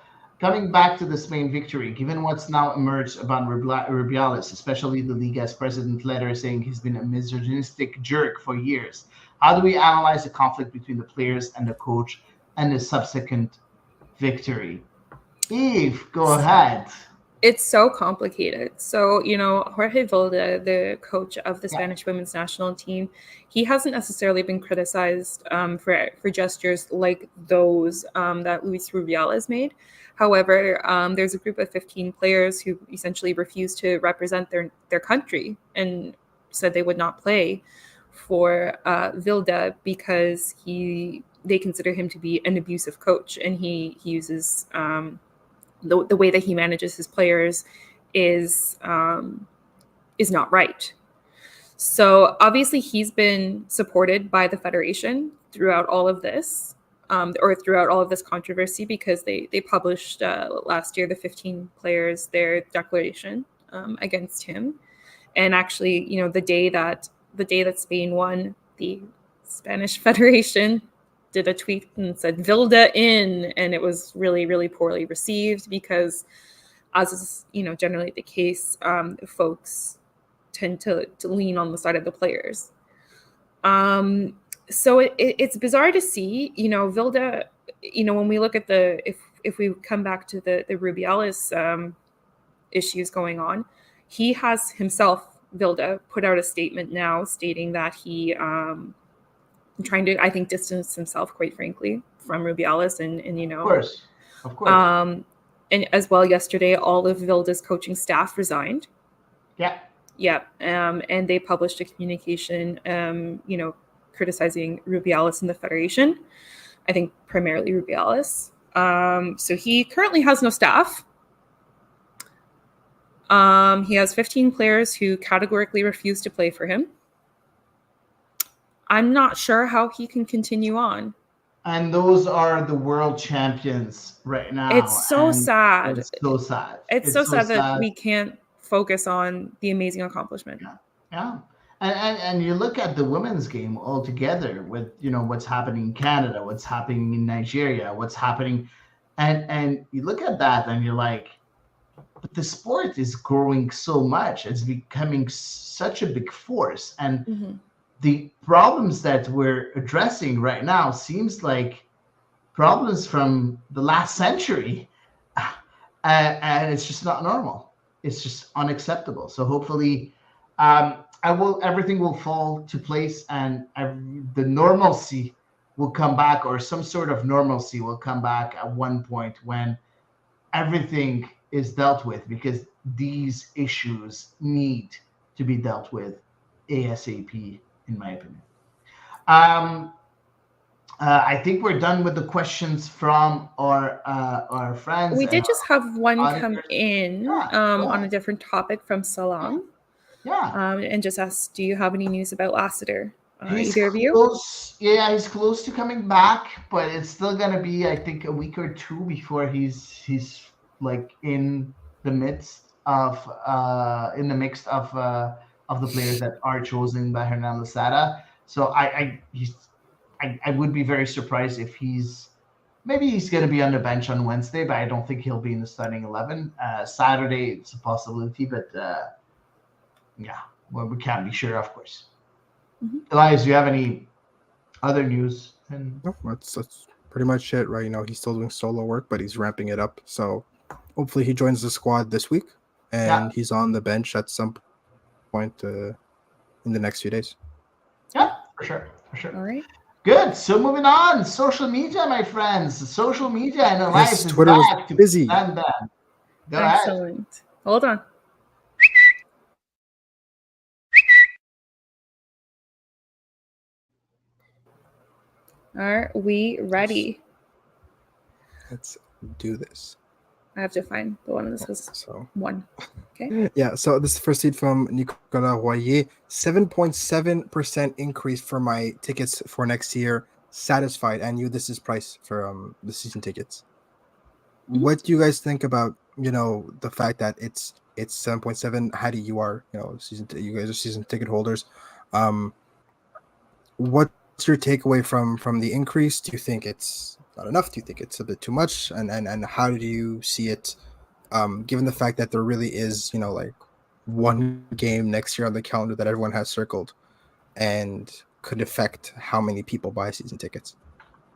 coming back to the Spain victory, given what's now emerged about Rubiales, especially the Liga's president letter saying he's been a misogynistic jerk for years, how do we analyze the conflict between the players and the coach and the subsequent victory? Eve, go ahead. It's so complicated. So, Jorge Vilda, the coach of the Spanish women's national team, he hasn't necessarily been criticized for gestures like those that Luis Rubiales made. However, there's a group of 15 players who essentially refused to represent their country and said they would not play for Vilda because they consider him to be an abusive coach, and he uses the way that he manages his players is not right. So obviously he's been supported by the federation throughout all of this, or throughout all of this controversy, because they published last year, the 15 players, their declaration against him. And actually, the day that Spain won, the Spanish Federation did a tweet and said Vilda in, and it was really, really poorly received because, as is generally the case, folks tend to lean on the side of the players. So it's bizarre to see, Vilda, when we look at if we come back to the Rubiales issues going on, he has himself, Vilda, put out a statement now stating that he trying to, I think, distance himself, quite frankly, from Rubiales, and of course. And as well, yesterday, all of Vilda's coaching staff resigned. Yeah. And they published a communication, criticizing Rubiales and the federation. I think primarily Rubiales. So he currently has no staff. He has 15 players who categorically refuse to play for him. I'm not sure how he can continue on. And those are the world champions right now. It's so sad. It's so sad. It's so sad that we can't focus on the amazing accomplishment. Yeah. And you look at the women's game altogether with, what's happening in Canada, what's happening in Nigeria, what's happening. And you look at that and you're like, but the sport is growing so much. It's becoming such a big force. And the problems that we're addressing right now seems like problems from the last century, and it's just not normal. It's just unacceptable. So hopefully, everything will fall to place, and the normalcy will come back, or some sort of normalcy will come back at one point when everything is dealt with, because these issues need to be dealt with ASAP. In my opinion. I think we're done with the questions from our friends. We did just have one come in on a different topic from Salam. And just asked, do you have any news about Lassiter? Either of you? He's close to coming back, but it's still gonna be, I think, a week or two before he's like in the mix of the players that are chosen by Hernan Losada. So I would be very surprised if he's going to be on the bench on Wednesday, but I don't think he'll be in the starting 11. Saturday, it's a possibility, but we can't be sure, of course. Elias, do you have any other news? No, that's pretty much it, right? He's still doing solo work, but he's ramping it up. So hopefully he joins the squad this week, and he's on the bench at some point in the next few days. Yeah, for sure. All right. Good. So moving on, social media, my friends. Social media and Elias is Twitter back was busy. Go Excellent. ahead. Hold on. Are we ready? Let's do this. I have to find the one that says one. Okay. Yeah, so this is the first tweet from Nicolas Royer. 7.7% increase for my tickets for next year. Satisfied. And this is price for the season tickets. What do you guys think about, the fact that it's 7.7? How do you are, you guys are season ticket holders. What's your takeaway from the increase? Do you think it's not enough? Do you think it's a bit too much? And how do you see it, given the fact that there really is, like one game next year on the calendar that everyone has circled and could affect how many people buy season tickets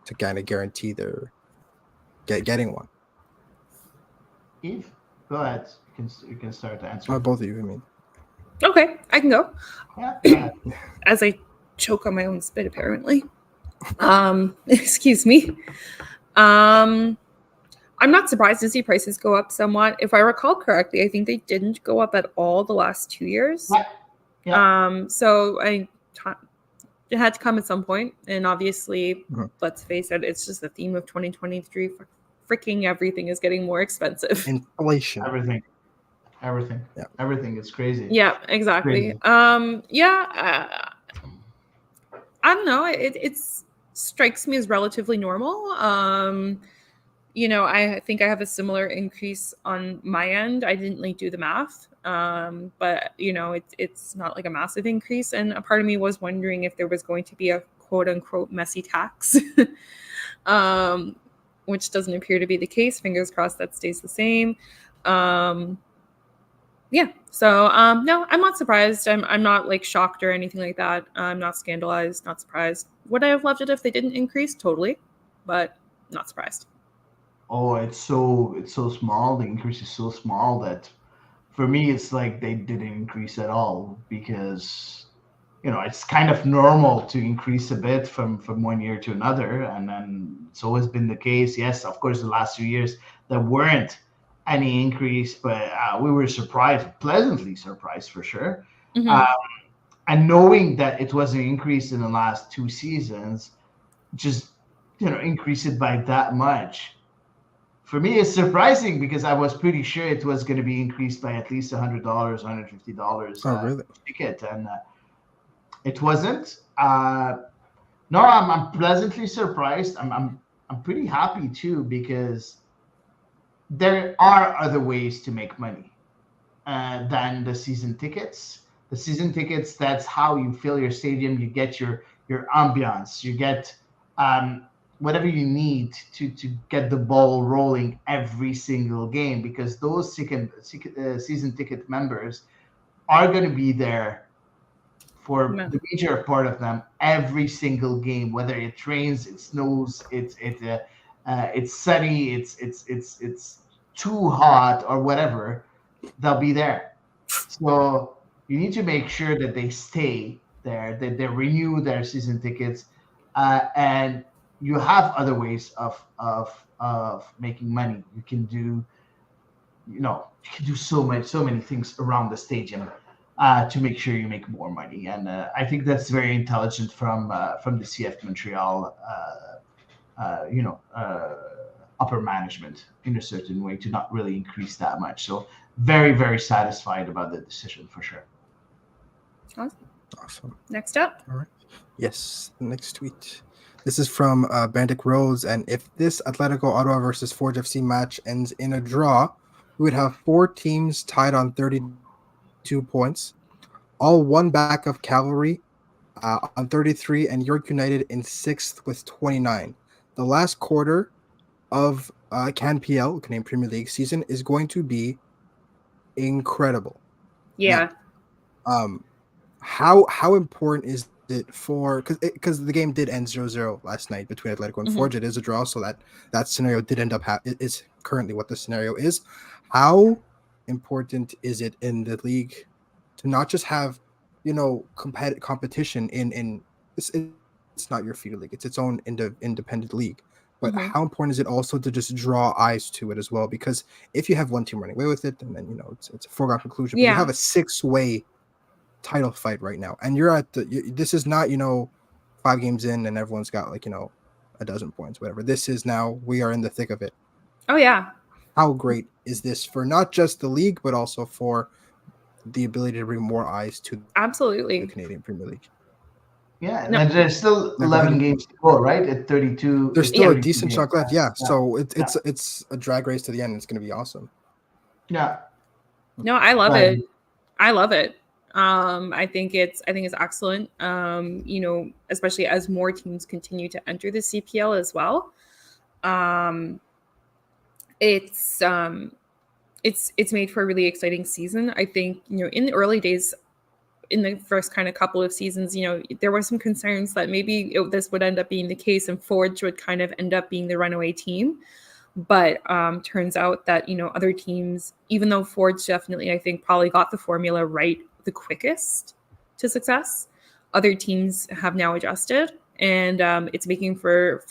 to kind of guarantee their getting one? Eve, go ahead. You can start to answer. Both of you, I mean. Okay, I can go. Yeah, go ahead. As I choke on my own spit, apparently. Excuse me. I'm not surprised to see prices go up somewhat. If I recall correctly, I think they didn't go up at all the last 2 years. Yeah. So it had to come at some point, and obviously, let's face it, it's just the theme of 2023. Freaking everything is getting more expensive. Inflation. Everything. Yeah. Everything is crazy. Yeah, exactly. Crazy. I don't know. It strikes me as relatively normal. I think I have a similar increase on my end. I didn't do the math, but it's not like a massive increase. And a part of me was wondering if there was going to be a quote unquote messy tax, which doesn't appear to be the case. Fingers crossed that stays the same. So no, I'm not surprised. I'm not shocked or anything like that. I'm not scandalized, not surprised. Would I have loved it if they didn't increase? Totally, but not surprised. Oh, it's so small. The increase is so small that for me it's like they didn't increase at all, because it's kind of normal to increase a bit from one year to another, and then it's always been the case. Yes, of course, the last 2 years there weren't any increase, but we were pleasantly surprised for sure. And knowing that it was an increase in the last 2 seasons, just increase it by that much, for me it's surprising, because I was pretty sure it was going to be increased by at least $100, $150 really? ticket, and it wasn't. No, I'm pleasantly surprised. I'm pretty happy too, because there are other ways to make money than the season tickets. The season tickets, that's how you fill your stadium. You get your ambiance. You get whatever you need to get the ball rolling every single game, because those season ticket members are going to be there for the major part of them every single game, whether it rains, it snows, it's sunny, it's too hot or whatever, they'll be there. So you need to make sure that they stay there, that they renew their season tickets, and you have other ways of making money. You can do so many things around the stadium to make sure you make more money. And I think that's very intelligent from the CF Montreal, upper management, in a certain way, to not really increase that much. So very, very satisfied about the decision for sure. Awesome. Next up. All right. Yes, the next tweet. This is from Bandic Rose, and if this Atletico Ottawa versus Forge FC match ends in a draw, we would have 4 teams tied on 32 points, all one back of Cavalry on 33, and York United in 6th with 29. The last quarter of CanPL, Canadian Premier League season, is going to be incredible. Yeah. Now, how important is it for, because the game did end 0-0 last night between Atletico and Forge. It is a draw, so that scenario did end up is currently what the scenario is. How important is it in the league to not just have competition in it's not your feeder league, it's its own independent league, but how important is it also to just draw eyes to it as well? Because if you have one team running away with it, and then it's a foregone conclusion. But you have a 6-way title fight right now, and you're at this is not 5 games in and everyone's got a dozen points, whatever. This is now, we are in the thick of it. Oh yeah. How great is this for not just the league, but also for the ability to bring more eyes to absolutely the Canadian Premier League? Yeah, and there's still 11 games to go, right? At 32, there's still a decent chunk left. Yeah, so it's a drag race to the end. It's going to be awesome. Yeah. No, I love it. I love it. I think it's excellent. Especially as more teams continue to enter the CPL as well. Um, it's made for a really exciting season. I think, in the early days, in the first kind of couple of seasons, there were some concerns that maybe this would end up being the case and Forge would kind of end up being the runaway team. But turns out that, other teams, even though Forge definitely, I think, probably got the formula right the quickest to success, other teams have now adjusted. And it's making for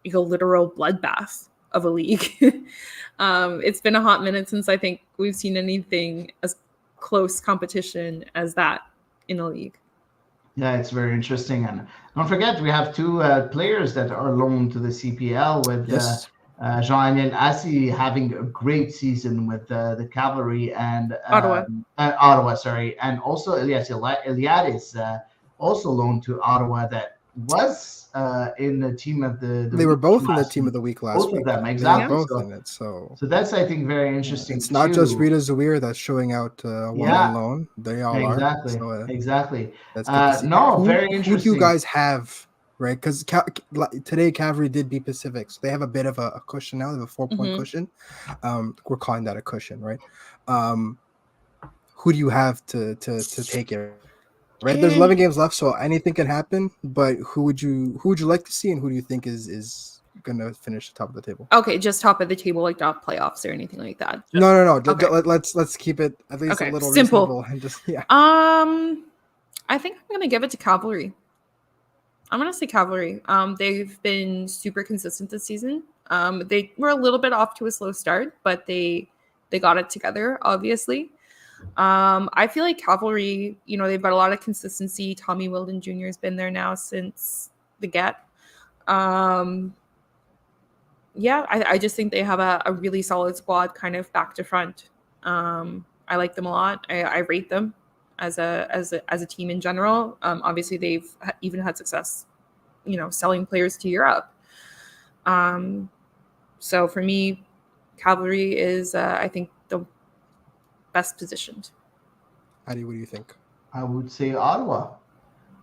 a literal bloodbath of a league. It's been a hot minute since I think we've seen anything as close competition as that in a league. Yeah, it's very interesting. And don't forget, we have two players that are loaned to the CPL with Yes. Jean-Elias Hady having a great season with the Cavalry and Ottawa. Ottawa, sorry. And also Elias is also loaned to Ottawa that was in the team of the They were week both in the last team of week. the week last Both week. of them, They were exactly. both So, in it. So that's, I think, very interesting it's not just too. Rita Zuir that's showing out one Yeah. on loan. They all Exactly. are. So Exactly. that's good to see. No, very Who do interesting. you guys have, right? Because today Cavalry did beat Pacific, so they have a bit of a cushion now. They have a 4-point cushion. We're calling that a cushion, right? Who do you have to take it? Right, there's 11 games left, so anything can happen. But who would you like to see, and who do you think is gonna finish the top of the table? Okay, just top of the table, like not playoffs or anything like that. No. Okay. Let's keep it at least a little simple. reasonable and just I think I'm gonna give it to Cavalry. I'm gonna say Cavalry. They've been super consistent this season. They were a little bit off to a slow start, but they got it together, obviously. I feel like Cavalry, they've got a lot of consistency. Tommy Wilden Jr. has been there now since the get. Yeah, I just think they have a really solid squad, kind of back to front. I like them a lot. I rate them as a team in general. Obviously, they've even had success, selling players to Europe. So for me, Cavalry is, I think, the best positioned. Hady, what do you think? I would say Ottawa.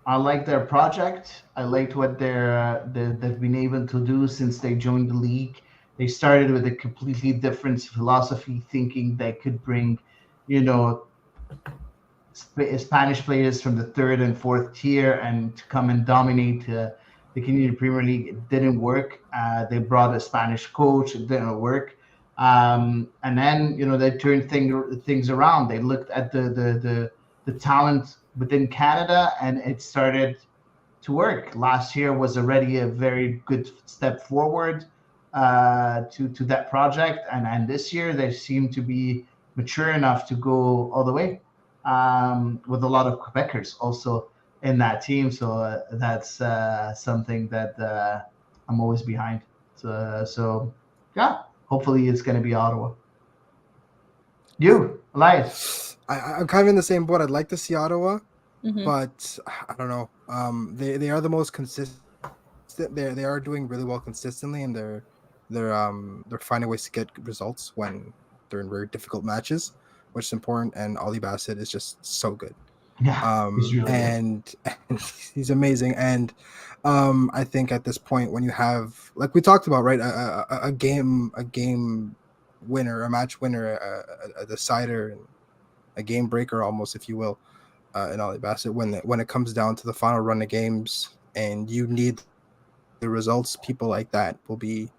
I like their project. I liked what they've been able to do since they joined the league. They started with a completely different philosophy, thinking they could bring, Spanish players from the third and fourth tier and to come and dominate the Canadian Premier League. It didn't work. They brought a Spanish coach. It didn't work. And then they turned things around. They looked at the talent within Canada, and it started to work. Last year was already a very good step forward to that project, and this year they seem to be mature enough to go all the way, with a lot of Quebecers also in that team. So that's something that I'm always behind. So yeah, hopefully it's going to be Ottawa. You, Elias? I'm kind of in the same boat. I'd like to see Ottawa, Mhm. but I don't know. They are the most consistent. They are doing really well consistently, and they're finding ways to get results when they're in very difficult matches, which is important. And Ollie Bassett is just so good. Yeah, he's really good. And he's amazing. And I think at this point, when you have, like we talked about, right, a game winner, a match winner, a decider, and a game breaker, almost, if you will, in Ollie Bassett, when it comes down to the final run of games and you need the results, people like that will be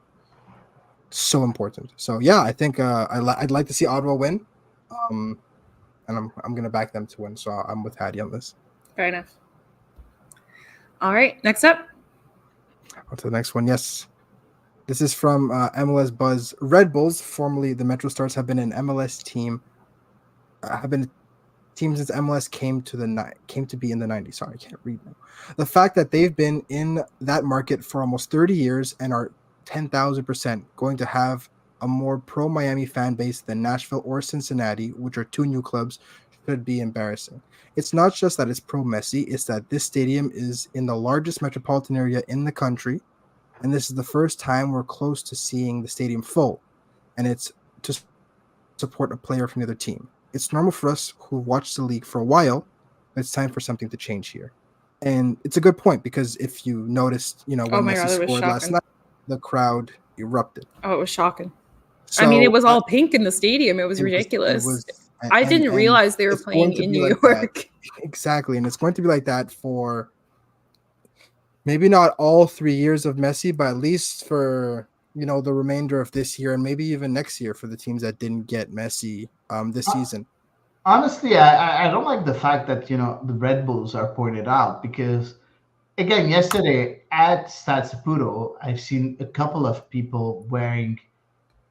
so important. So yeah, I think I'd like to see Ottawa win, and I'm gonna back them to win. So I'm with Hady on this. Fair enough. All right, next up. On to the next one. Yes, this is from MLS Buzz. Red Bulls, formerly the Metro Stars, have been an MLS team. Have been a team since MLS came to be in the 90s. Sorry, I can't read now. The fact that they've been in that market for almost 30 years and are 10,000% going to have a more pro-Miami fan base than Nashville or Cincinnati, which are two new clubs, should be embarrassing. It's not just that it's pro-Messi, it's that this stadium is in the largest metropolitan area in the country, and this is the first time we're close to seeing the stadium full, and it's to support a player from the other team. It's normal for us who've watched the league for a while, but it's time for something to change here. And it's a good point, because if you noticed, when Messi scored last night, the crowd erupted. Oh, it was shocking. So I mean, it was all pink in the stadium. It was it ridiculous. was, I didn't realize they were it's going playing to in be New like that. York. Exactly, and it's going to be like that for maybe not all 3 years of Messi, but at least for the remainder of this year and maybe even next year for the teams that didn't get Messi this season. Honestly, I don't like the fact that the Red Bulls are pointed out because again yesterday at Stade Saputo, I've seen a couple of people wearing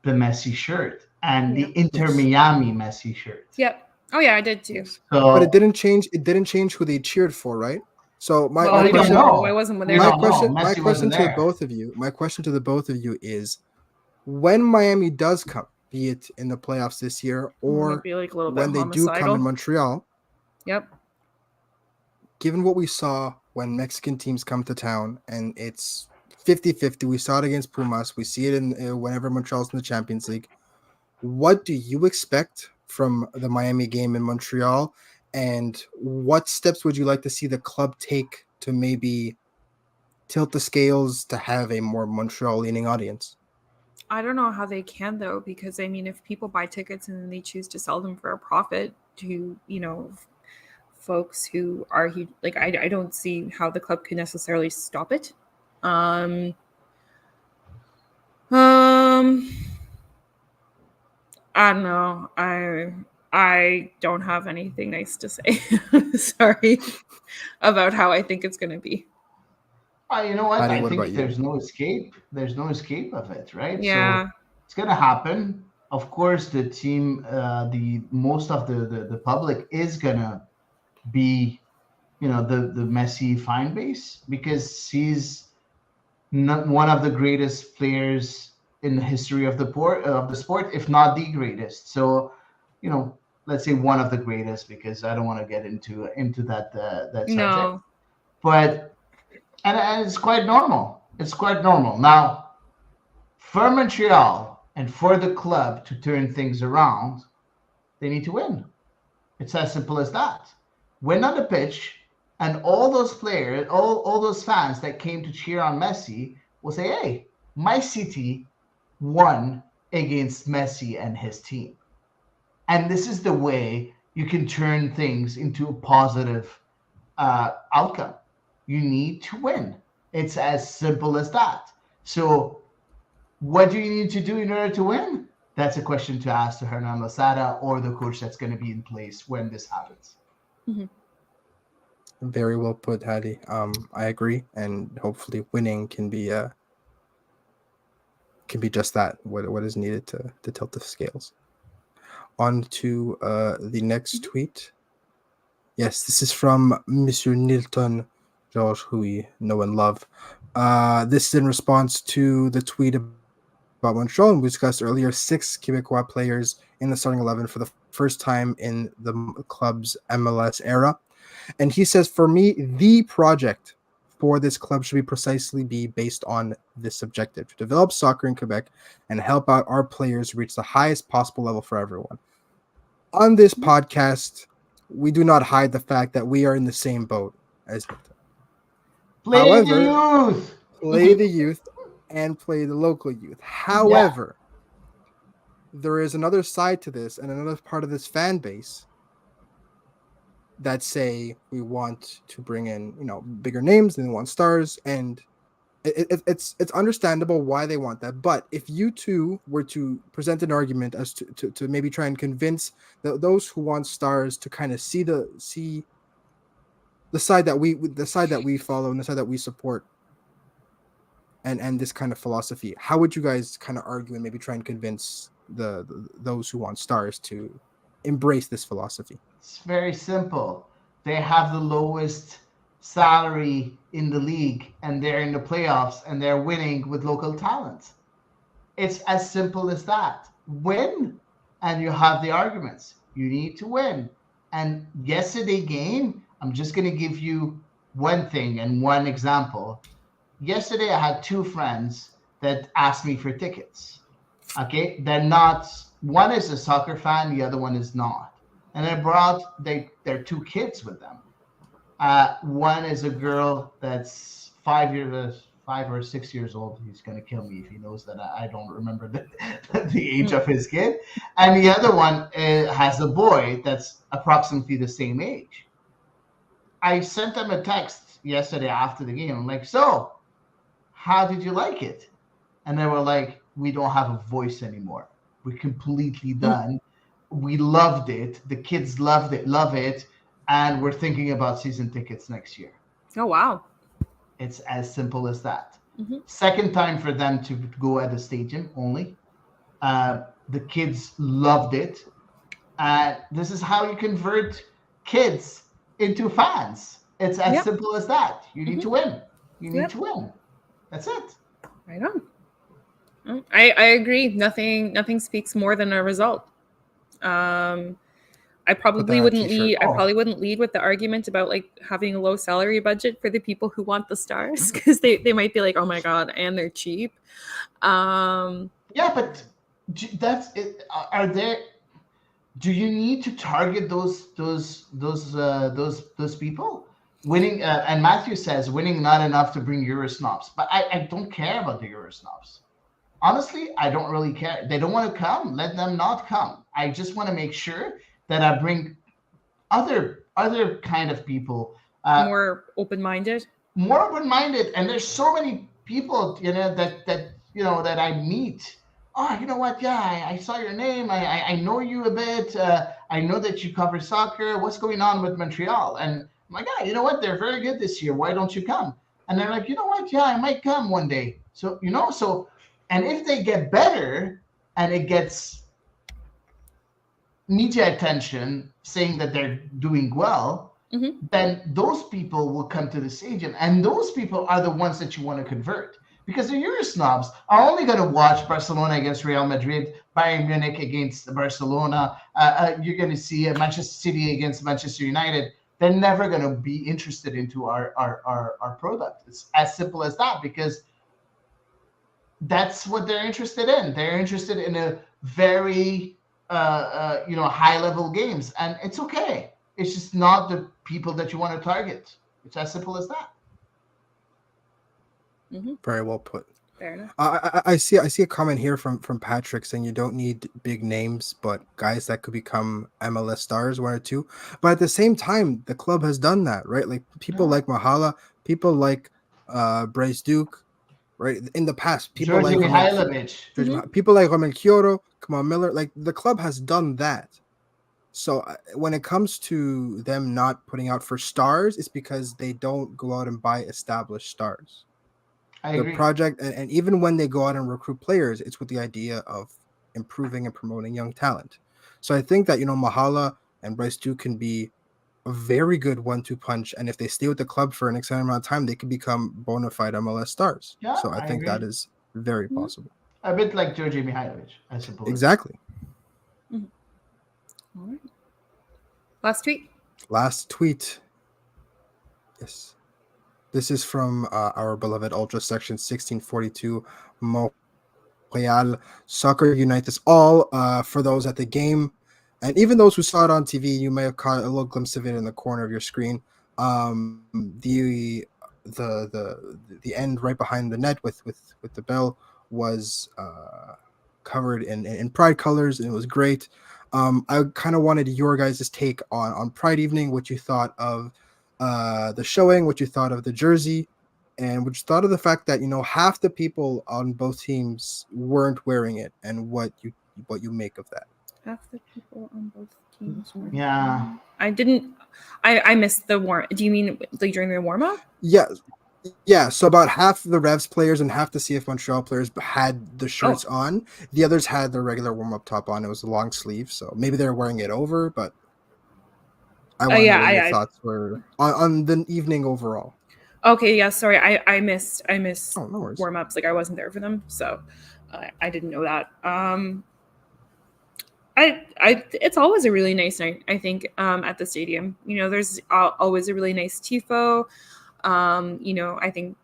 the Messi shirt and the Inter Miami Messi shirt. Yep. Oh yeah, I did too. So, but it didn't change. It didn't change who they cheered for, right? So my we question, don't know. I wasn't there. my Messi question wasn't to the there. both of you. My question to the both of you is: when Miami does come, be it in the playoffs this year or be like a little when bit they do come homicidal. in Montreal, Yep. given what we saw when Mexican teams come to town and it's 50-50, we saw it against Pumas, we see it in whenever Montreal's in the Champions League. What do you expect from the Miami game in Montreal, and what steps would you like to see the club take to maybe tilt the scales to have a more Montreal-leaning audience? I don't know how they can though, because I mean, if people buy tickets and then they choose to sell them for a profit to folks who are like, I don't see how the club can necessarily stop it. I don't know. I don't have anything nice to say. Sorry about how I think it's going to be. You know what? Hady, I what think about you? there's no escape. There's no escape of it, right? Yeah. So it's gonna happen. Of course, the team, the most of the public is gonna be, the Messi fan base because he's not one of the greatest players in the history of the sport, if not the greatest. So, let's say one of the greatest because I don't want to get into that subject. No. But and it's quite normal. It's quite normal now for Montreal and for the club to turn things around. They need to win. It's as simple as that. Win on the pitch, and all those players, all those fans that came to cheer on Messi will say, hey, my city won against Messi and his team. And this is the way you can turn things into a positive outcome. You need to win. It's as simple as that. So, what do you need to do in order to win? That's a question to ask to Hernan Losada or the coach that's going to be in place when this happens. Mm-hmm. Very well put, Hady. I agree, and hopefully, winning can be just that. What is needed to tilt the scales. On to the next tweet. Yes, this is from Monsieur Nilton George, who we know and love. This is in response to the tweet about Montreal, and we discussed earlier 6 Quebecois players in the starting 11 for the first time in the club's MLS era. And he says, for me, the project for this club should precisely be based on this objective: to develop soccer in Quebec and help out our players reach the highest possible level for everyone. On this podcast, we do not hide the fact that we are in the same boat as Play the youth. Play the youth and play the local youth. However, there is another side to this and another part of this fan base that say we want to bring in, bigger names and they want stars, and it's understandable why they want that. But if you two were to present an argument as to maybe try and convince those who want stars to kind of see the side that we follow and the side that we support, and this kind of philosophy, how would you guys kind of argue and maybe try and convince those who want stars to embrace this philosophy? It's very simple. They have the lowest salary in the league and they're in the playoffs and they're winning with local talent. It's as simple as that. Win and you have the arguments. You need to win. And yesterday game, I'm just going to give you one thing and one example. Yesterday I had 2 friends that asked me for tickets. Okay, they're not, one is a soccer fan, the other one is not. And I brought their 2 kids with them. One is a girl that's 5 5 or 6 years old. He's going to kill me if he knows that I don't remember the age of his kid. And the other one has a boy that's approximately the same age. I sent them a text yesterday after the game. I'm like, so how did you like it? And they were like, we don't have a voice anymore. We're completely done. We loved it. The kids love it. And we're thinking about season tickets next year. Oh, wow. It's as simple as that. Mm-hmm. Second time for them to go at the stadium only. The kids loved it. This is how you convert kids into fans. It's as simple as that. You need to win. You need to win. That's it. Right on. I agree. Nothing speaks more than a result. I probably wouldn't lead. I probably wouldn't lead with the argument about like having a low salary budget for the people who want the stars, because they might be like, oh my god, and they're cheap. Yeah, but that's it. Are there? Do you need to target those people? Winning, and Matthew says winning not enough to bring Eurosnobs, but I don't care about the Eurosnobs. Honestly, I don't really care. They don't want to come. Let them not come. I just want to make sure that I bring other kind of people, more open-minded. And there's so many people, that I meet. Oh, you know what? Yeah, I saw your name. I know you a bit. I know that you cover soccer. What's going on with Montreal? And I'm like, you know what? They're very good this year. Why don't you come? And they're like, you know what? Yeah, I might come one day. So, and if they get better and it gets media attention saying that they're doing well, then those people will come to the stadium. And those people are the ones that you want to convert. Because the Eurosnobs are only going to watch Barcelona against Real Madrid, Bayern Munich against Barcelona. You're going to see Manchester City against Manchester United. They're never going to be interested into our product. It's as simple as that, because that's what they're interested in. They're interested in a very high level games, and it's okay. It's just not the people that you want to target. It's as simple as that. Very well put. Fair enough. I see a comment here from Patrick saying you don't need big names, but guys that could become MLS stars, one or two. But at the same time, the club has done that, right? Like people like Mahala, people like Bryce Duke, right? In the past, people Georgi like Mihailovic, people like Romel Kyoto, Kamal Miller, like the club has done that. So when it comes to them not putting out for stars, it's because they don't go out and buy established stars. The project, and even when they go out and recruit players, it's with the idea of improving and promoting young talent. So I think that, Mahala and Bryce Duke can be a very good 1-2 punch, and if they stay with the club for an extended amount of time, they could become bona fide MLS stars. Yeah, so I think that is very possible. A bit like Georgi Mihailovic, I suppose. Exactly. All right. Last tweet. Yes. This is from our beloved Ultra Section 1642 Montreal. Soccer unites us all. For those at the game, and even those who saw it on TV, you may have caught a little glimpse of it in the corner of your screen. The end right behind the net with the bell was covered in pride colors, and it was great. I kind of wanted your guys' take on Pride Evening, what you thought of the showing, what you thought of the jersey, and what you thought of the fact that half the people on both teams weren't wearing it, and what you make of that. Half the people on both teams weren't. Yeah, I didn't. I missed the warm. Do you mean like during the warm up? Yeah. So about half the Revs players and half the CF Montreal players had the shirts on. The others had their regular warm up top on. It was a long sleeve, so maybe they're wearing it over, but. I want to know what your thoughts were on the evening overall. Okay, yeah, sorry, I missed no warm-ups. Like I wasn't there for them, so I didn't know that. It's always a really nice night, I think, at the stadium. There's always a really nice tifo. I think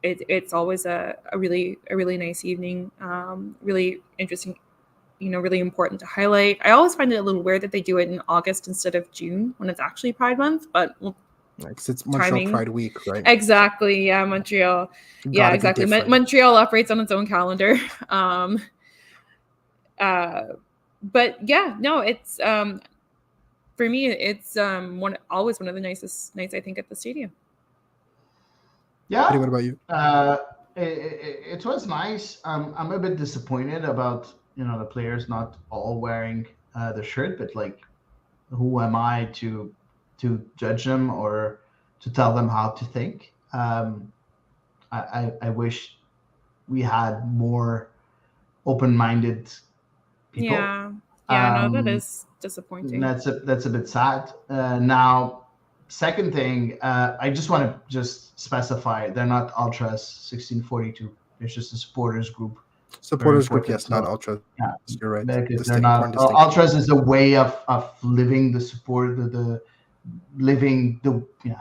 it's always a really nice evening. Really interesting. Really important to highlight. I always find it a little weird that they do it in August instead of June when it's actually Pride Month, but Because it's Montreal timing. Pride Week, right? Exactly. Yeah, Montreal. Yeah, Gotta be exactly. different. Montreal operates on its own calendar. But yeah, no, it's for me, it's always one of the nicest nights I think at the stadium. Yeah. Hady, what about you? It was nice. I'm a bit disappointed about the players not all wearing the shirt, but like, who am I to judge them or to tell them how to think? I wish we had more open-minded people. Yeah. Yeah, no, that Um, is disappointing. that's a bit sad. Now, second thing, I just want to just specify they're not Ultras 1642. It's just a supporters group. Very Supporters group, important. yes, not So Ultra. yeah, You're right. because they're not Important distinction. Ultras is a way of living the support the living the yeah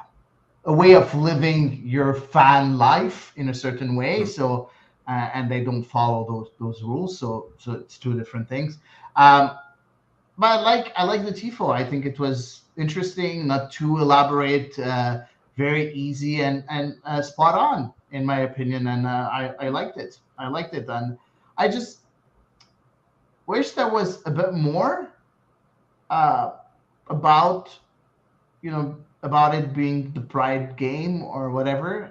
a way of living your fan life in a certain way. So and they don't follow those rules. So it's two different things. Um, but I like the tifo. I think it was interesting, not too elaborate, very easy and spot on in my opinion. And I liked it. I liked it, and I just wish there was a bit more uh, about about it being the pride game or whatever.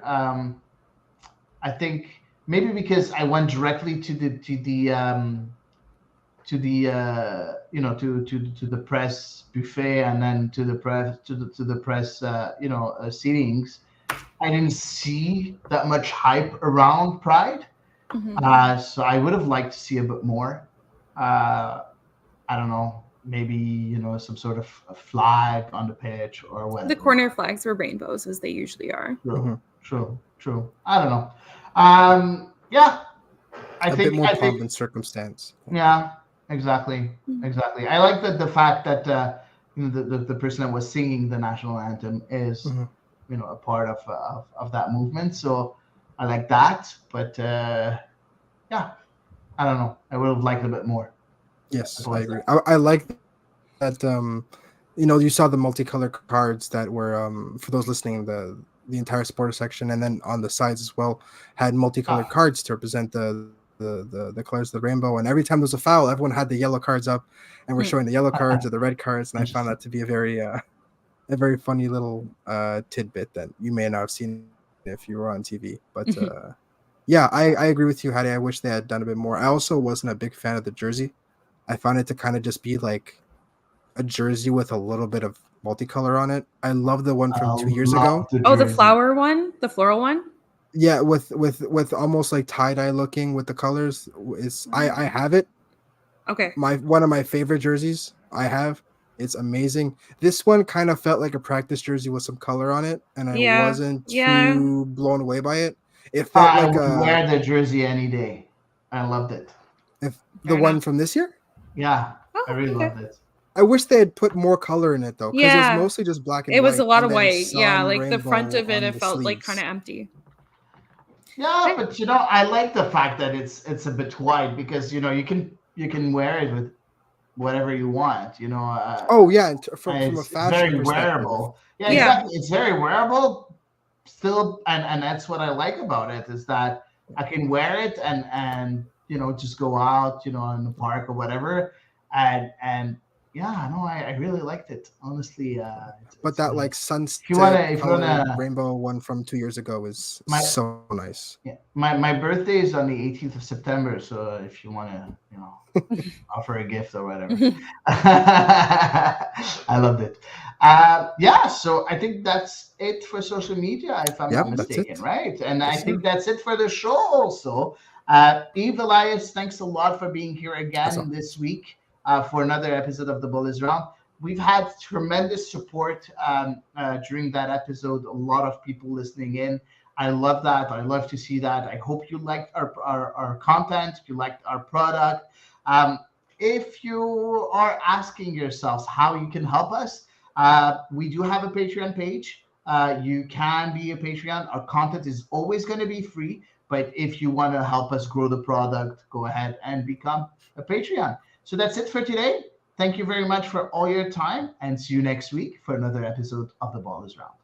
I think maybe because I went directly to the press buffet and then to the press seatings. I didn't see that much hype around Pride, so I would have liked to see a bit more. Uh, I don't know, maybe some sort of a flag on the pitch or The whatever. corner flags were rainbows as they usually are. True. I don't know. Yeah, I A think bit more I pomp think and circumstance. yeah, exactly. I like the fact that the person that was singing the national anthem is a part of that movement. So I like that, but yeah, I don't know. I would have liked a bit more. Yes, Simple I as agree. that. I like that. You saw the multicolor cards that were for those listening, the entire supporter section, and then on the sides as well had multicolored Ah, cards to represent the colors of the rainbow. And every time there was a foul, everyone had the yellow cards up, and we're showing the yellow cards or the red cards. And I found interesting. that to be a very funny little tidbit that you may not have seen if you were on TV. But yeah, I agree with you, Hattie. I wish they had done a bit more. I also wasn't a big fan of the jersey. I found it to kind of just be like a jersey with a little bit of multicolor on it. I love the one from 2 years ago. Love the Oh, the jersey. flower one, the floral one. Yeah, with almost like tie-dye looking with the colors. I have it. Okay. One of my favorite jerseys I have. It's amazing. This one kind of felt like a practice jersey with some color on it, and I Yeah. wasn't Yeah. too blown away by it. It felt I like would wear the jersey any day. I loved it. if the Fair one enough. from this year. Yeah, I Oh, really okay. loved it. I wish they had put more color in it though, because it was Yeah. mostly just black and It was a white, lot and of then white. Yeah, some like the front rainbow of it, on it the felt like kind sleeves. of empty. Yeah, Okay. but I like the fact that it's a bit wide because you can wear it with whatever you want. Oh yeah, and from a It's fashion very perspective. wearable. Yeah, Yeah. exactly. It's very wearable still, and that's what I like about it is that I can wear it and just go out in the park or whatever, and yeah, no, I really liked it honestly. But It's that been like if you wanna sunset if you colored wanna rainbow one from 2 years ago is my so nice. yeah, my birthday is on the 18th of September, so if you want to, offer a gift or whatever. I loved it. Yeah, so I think that's it for social media, if I'm not Yep, that's mistaken, it. right? And I Yes, think sir. that's it for the show also. Eve, Elias, thanks a lot for being here That's again all. this week for another episode of The Bull is Round. We've had tremendous support during that episode, a lot of people listening in. I love that. I love to see that. I hope you liked our content, you liked our product. Um, if you are asking yourselves how you can help us, we do have a Patreon page. You can be a Patreon. Our content is always going to be free, but if you want to help us grow the product, go ahead and become a Patreon. So that's it for today. Thank you very much for all your time, and see you next week for another episode of The Ball is Round.